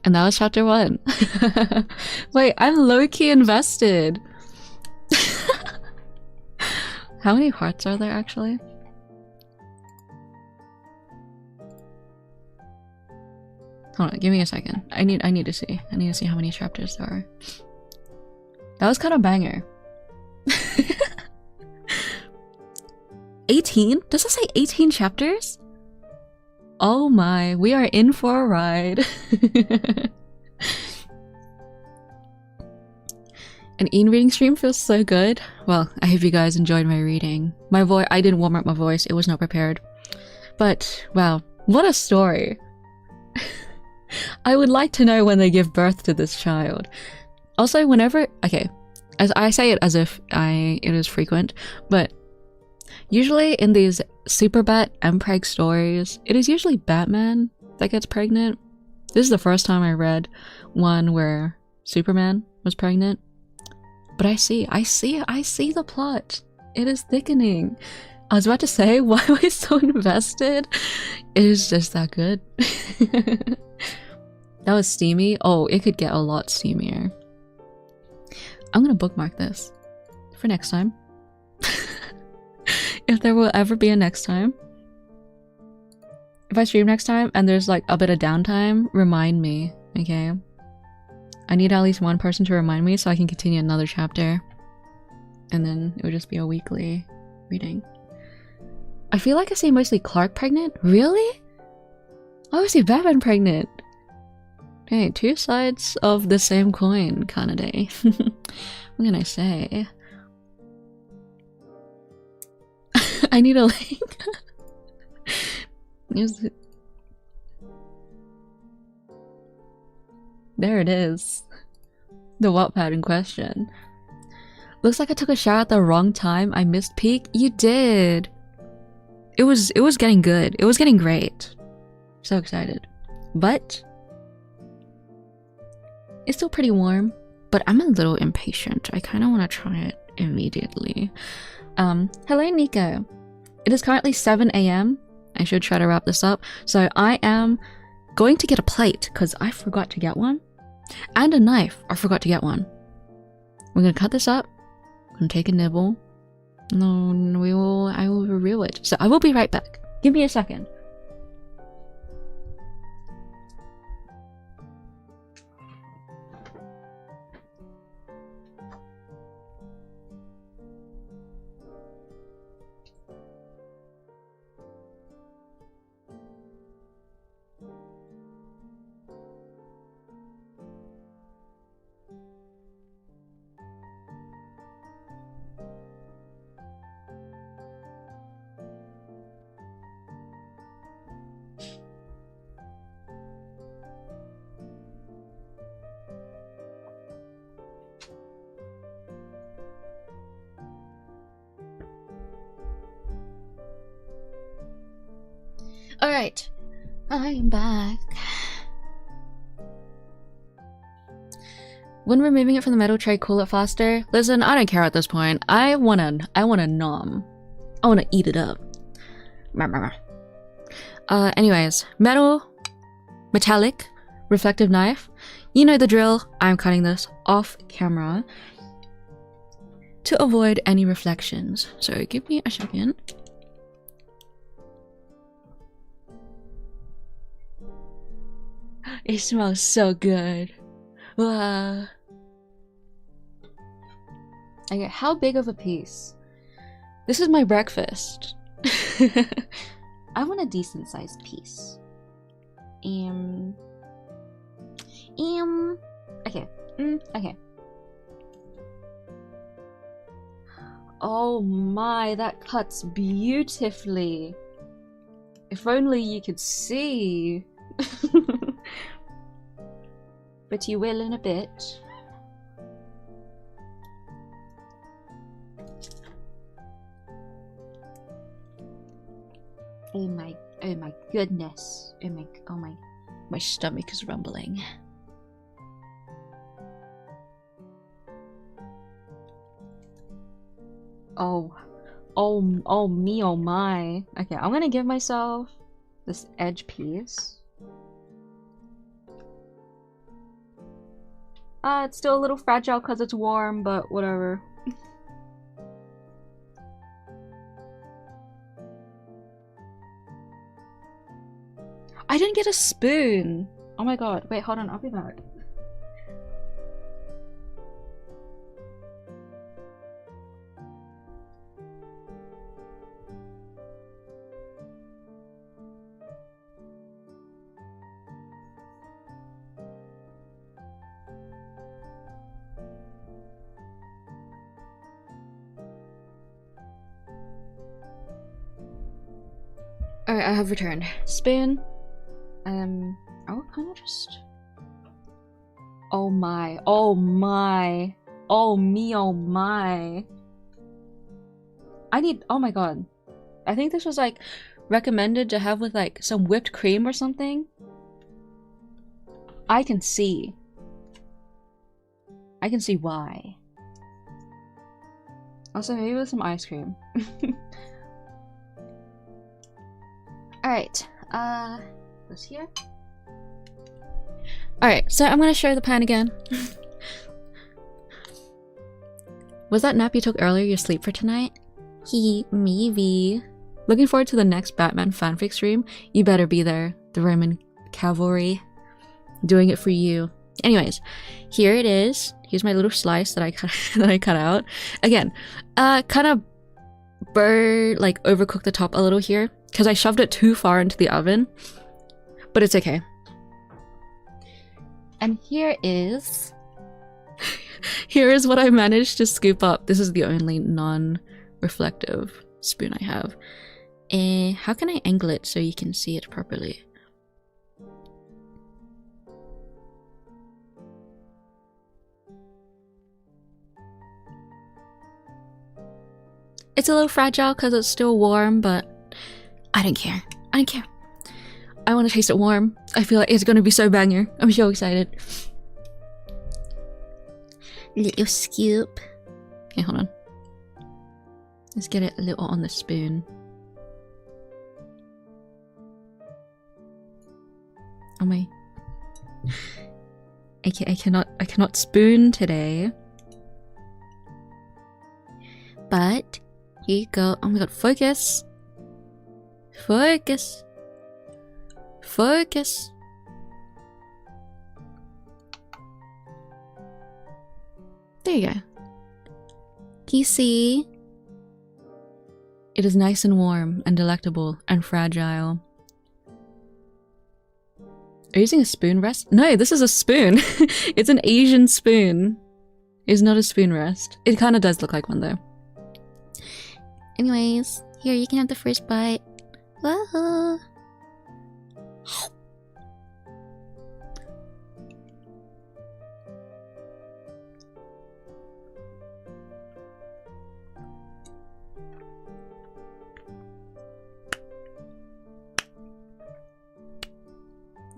Speaker 1: And that was chapter 1. Wait, I'm low-key invested. How many hearts are there actually? Hold on, give me a second. I need to see. I need to see how many chapters there are. That was kind of banger. 18? Does it say 18 chapters? Oh my, we are in for a ride. An e-reading stream feels so good. Well, I hope you guys enjoyed my reading. I didn't warm up my voice, it was not prepared. But, wow, what a story. I would like to know when they give birth to this child. Also, okay, as I say it as if it is frequent, but usually in these super bat and preg stories, it is usually Batman that gets pregnant. This is the first time I read one where Superman was pregnant. But I see the plot. It is thickening. I was about to say, why am I so invested? It is just that good. That was steamy. Oh, it could get a lot steamier. I'm gonna bookmark this for next time. If there will ever be a next time. If I stream next time and there's like a bit of downtime, remind me, okay? I need at least one person to remind me so I can continue another chapter. And then it would just be a weekly reading. I feel like I say mostly Clark pregnant. Really? I always say Batman pregnant. Hey, two sides of the same coin kind of day. What can I say? I need a link. There it is. The Wattpad in question. Looks like I took a shower at the wrong time. I missed peak. You did. It was getting good. It was getting great. So excited. But it's still pretty warm. But I'm a little impatient. I kind of want to try it immediately. Hello Nico. It is currently 7 AM. I should try to wrap this up. So I am going to get a plate because I forgot to get one. And a knife. I forgot to get one. We're gonna cut this up. I'm gonna take a nibble. No, I will review it. So I will be right back. Give me a second. Alright, I am back. When removing it from the metal tray, cool it faster. Listen, I don't care at this point. I wanna nom. I wanna eat it up. Anyways, metallic, reflective knife. You know the drill. I'm cutting this off camera to avoid any reflections. So give me a second. It smells so good. Wow. Okay, how big of a piece? This is my breakfast. I want a decent sized piece. Okay. Okay. Oh my, that cuts beautifully. If only you could see. But you will in a bit. Oh my goodness. My stomach is rumbling. Oh me, oh my. Okay, I'm gonna give myself this edge piece. It's still a little fragile because it's warm, but whatever. I didn't get a spoon! Oh my god, wait, hold on, I'll be back. Alright, I have returned. Spoon. I will kind of just... Oh my. Oh my. Oh me, oh my. I need... Oh my god. I think this was like recommended to have with like some whipped cream or something. I can see. I can see why. Also, maybe with some ice cream. Alright, this here. Alright, so I'm gonna show the pan again. Was that nap you took earlier your sleep for tonight? Maybe. Looking forward to the next Batman fanfic stream. You better be there. The Roman cavalry. Doing it for you. Anyways, here it is. Here's my little slice that I cut out. Again, kind of overcooked the top a little here because I shoved it too far into the oven. But it's okay. And here is what I managed to scoop up. This is the only non-reflective spoon I have. How can I angle it so you can see it properly? It's a little fragile because it's still warm, but I don't care. I don't care. I want to taste it warm. I feel like it's going to be so banger. I'm so excited. Little scoop. Okay, hold on. Let's get it a little on the spoon. Oh my. I cannot spoon today. But here you go. Oh my god, focus. Focus. Focus. There you go. Can you see? It is nice and warm and delectable and fragile. Are you using a spoon rest? No, this is a spoon. It's an Asian spoon. It's not a spoon rest. It kind of does look like one though. Anyways, here you can have the first bite. Whoa.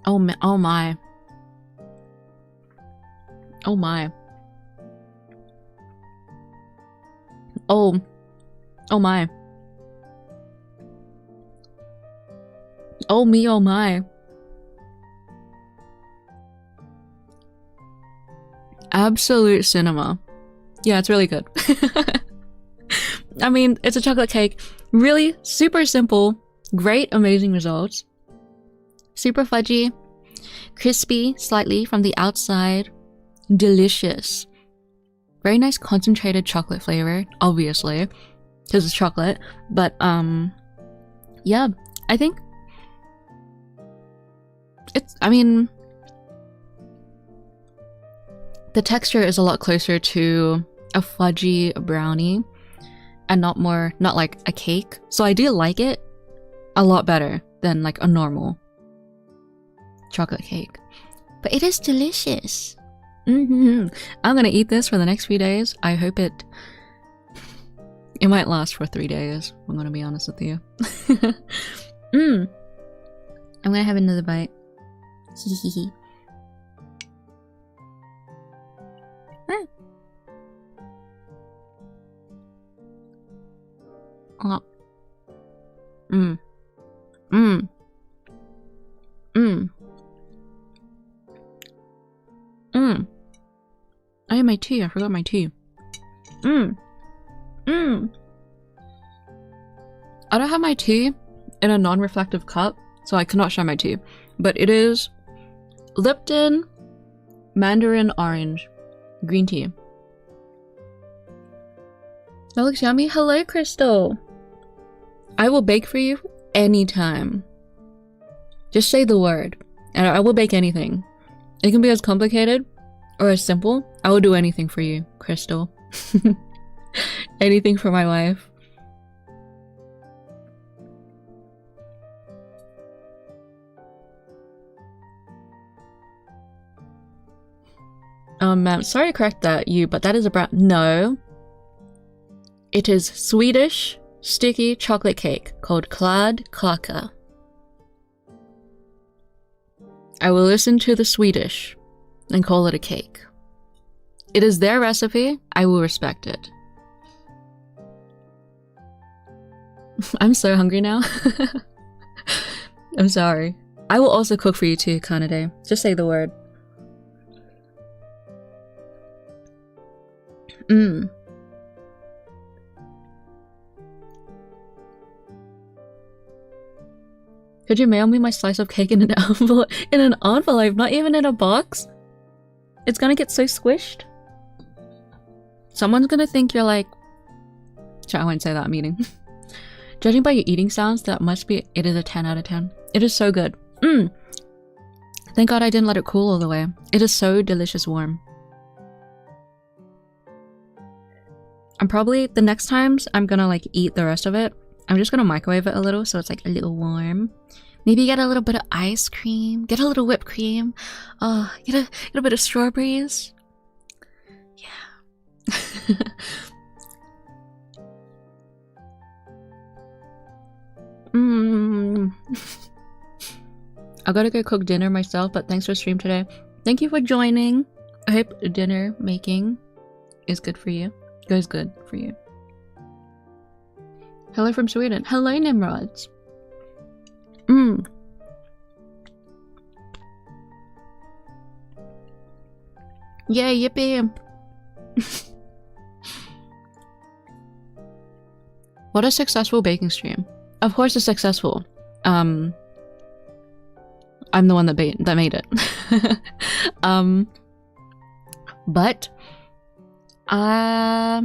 Speaker 1: Oh my. Oh my. Oh my. Oh. Oh my. Oh me, oh my. Absolute cinema. Yeah, it's really good. I mean, it's a chocolate cake. Really super simple. Great, amazing results. Super fudgy. Crispy slightly from the outside. Delicious. Very nice concentrated chocolate flavor, obviously. Because it's chocolate. But, yeah. I think it's, I mean, the texture is a lot closer to a fudgy brownie and not like a cake. So I do like it a lot better than like a normal chocolate cake. But it is delicious. I'm gonna eat this for the next few days. I hope it might last for 3 days. I'm gonna be honest with you. I'm gonna have another bite. Hehehe. Oh. I have my tea. I forgot my tea. I don't have my tea in a non-reflective cup, so I cannot show my tea. But it is Lipton Mandarin Orange green tea. That looks yummy. Hello, Crystal. I will bake for you anytime. Just say the word, and I will bake anything. It can be as complicated or as simple. I will do anything for you, Crystal. Anything for my wife. Sorry to correct that, but that is a brown. No. It is Swedish sticky chocolate cake called kladdkaka. I will listen to the Swedish and call it a cake. It is their recipe. I will respect it. I'm so hungry now. I'm sorry. I will also cook for you too, Kanade. Just say the word. Could you mail me my slice of cake in an envelope? In an envelope, not even in a box? It's gonna get so squished. Someone's gonna think you're like... I won't say that in a meeting. Judging by your eating sounds, that must be... It is a 10 out of 10. It is so good. Thank God I didn't let it cool all the way. It is so delicious warm. I'm probably... The next times I'm gonna like eat the rest of it, I'm just gonna microwave it a little so it's like a little warm. Maybe get a little bit of ice cream. Get a little whipped cream. Get a bit of strawberries. Yeah. I gotta go cook dinner myself, but thanks for stream today. Thank you for joining. I hope dinner making is good for you. Goes good for you. Hello from Sweden. Hello, Nimrods. Yay, yippee. What a successful baking stream. Of course it's successful. I'm the one that made it. But I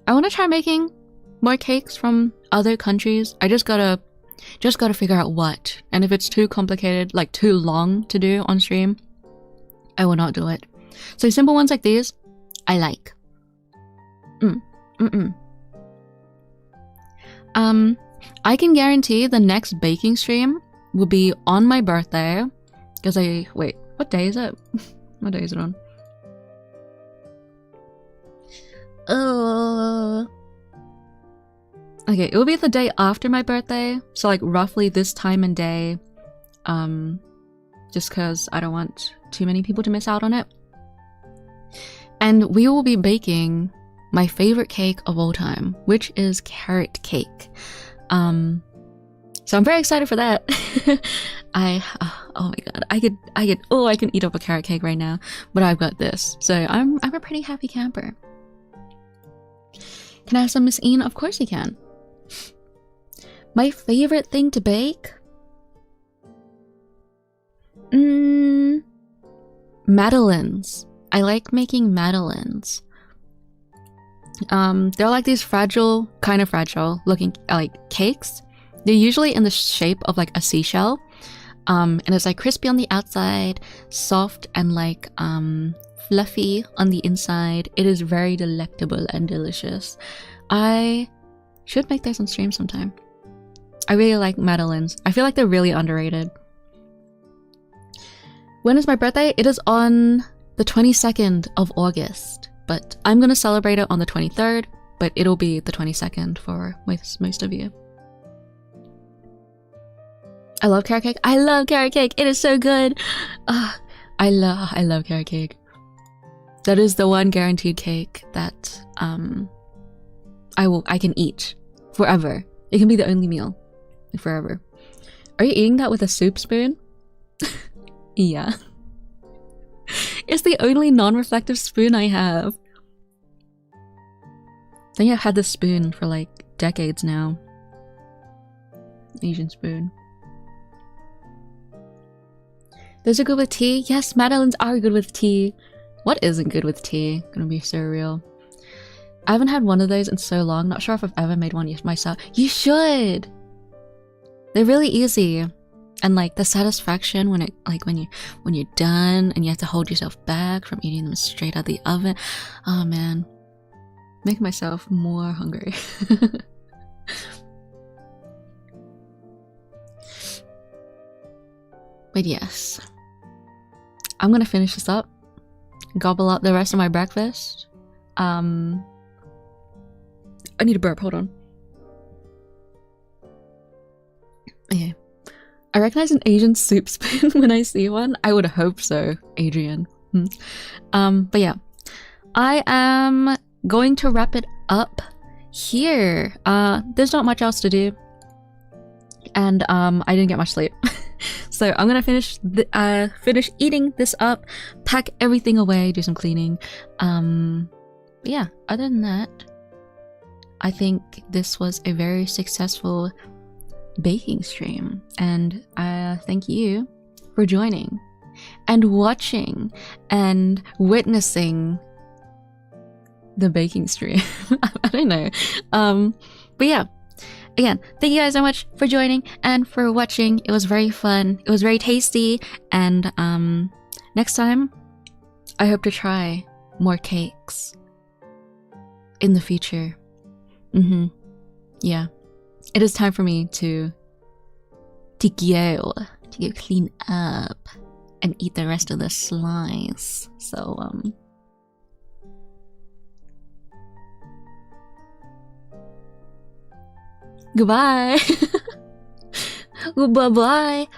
Speaker 1: want to try making more cakes from other countries. I just gotta figure out what. And if it's too complicated, like too long to do on stream, I will not do it. So simple ones like these, I like. I can guarantee the next baking stream will be on my birthday. Because wait, what day is it? What day is it on? Okay, it will be the day after my birthday. So like roughly this time and day. Just because I don't want too many people to miss out on it. And we will be baking my favorite cake of all time, which is carrot cake. So I'm very excited for that. Oh my god, I can eat up a carrot cake right now, but I've got this, so I'm a pretty happy camper. Can I have some Miss Ian? Of course you can. My favorite thing to bake? Madeleines. I like making madeleines. They're like these kind of fragile looking like cakes. They're usually in the shape of like a seashell. And it's like crispy on the outside, soft and like fluffy on the inside. It is very delectable and delicious. I should make those on stream sometime. I really like madeleines. I feel like they're really underrated. When is my birthday? It is on the 22nd of August. But I'm gonna celebrate it on the 23rd, but it'll be the 22nd for most of you. I love carrot cake. I love carrot cake. It is so good. I love carrot cake. That is the one guaranteed cake that I can eat forever. It can be the only meal forever. Are you eating that with a soup spoon? Yeah. It's the only non-reflective spoon I have. I think I've had this spoon for like decades now. Asian spoon. Those are good with tea? Yes, madeleines are good with tea. What isn't good with tea? Gonna be so real. I haven't had one of those in so long. Not sure if I've ever made one myself. You should! They're really easy. And like the satisfaction when you're done and you have to hold yourself back from eating them straight out the oven. Oh man. Making myself more hungry. But yes. I'm gonna finish this up. Gobble up the rest of my breakfast. I need a burp, hold on. Okay. I recognize an Asian soup spoon when I see one. I would hope so, Adrian. But yeah. I am going to wrap it up here. There's not much else to do. And I didn't get much sleep. So I'm gonna finish eating this up, pack everything away, do some cleaning. But yeah, other than that, I think this was a very successful baking stream. And thank you for joining and watching and witnessing the baking stream. I don't know. But yeah, again, thank you guys so much for joining and for watching. It was very fun. It was very tasty. And next time, I hope to try more cakes in the future. Yeah. It is time for me to go clean up and eat the rest of the slice. So goodbye. Bye.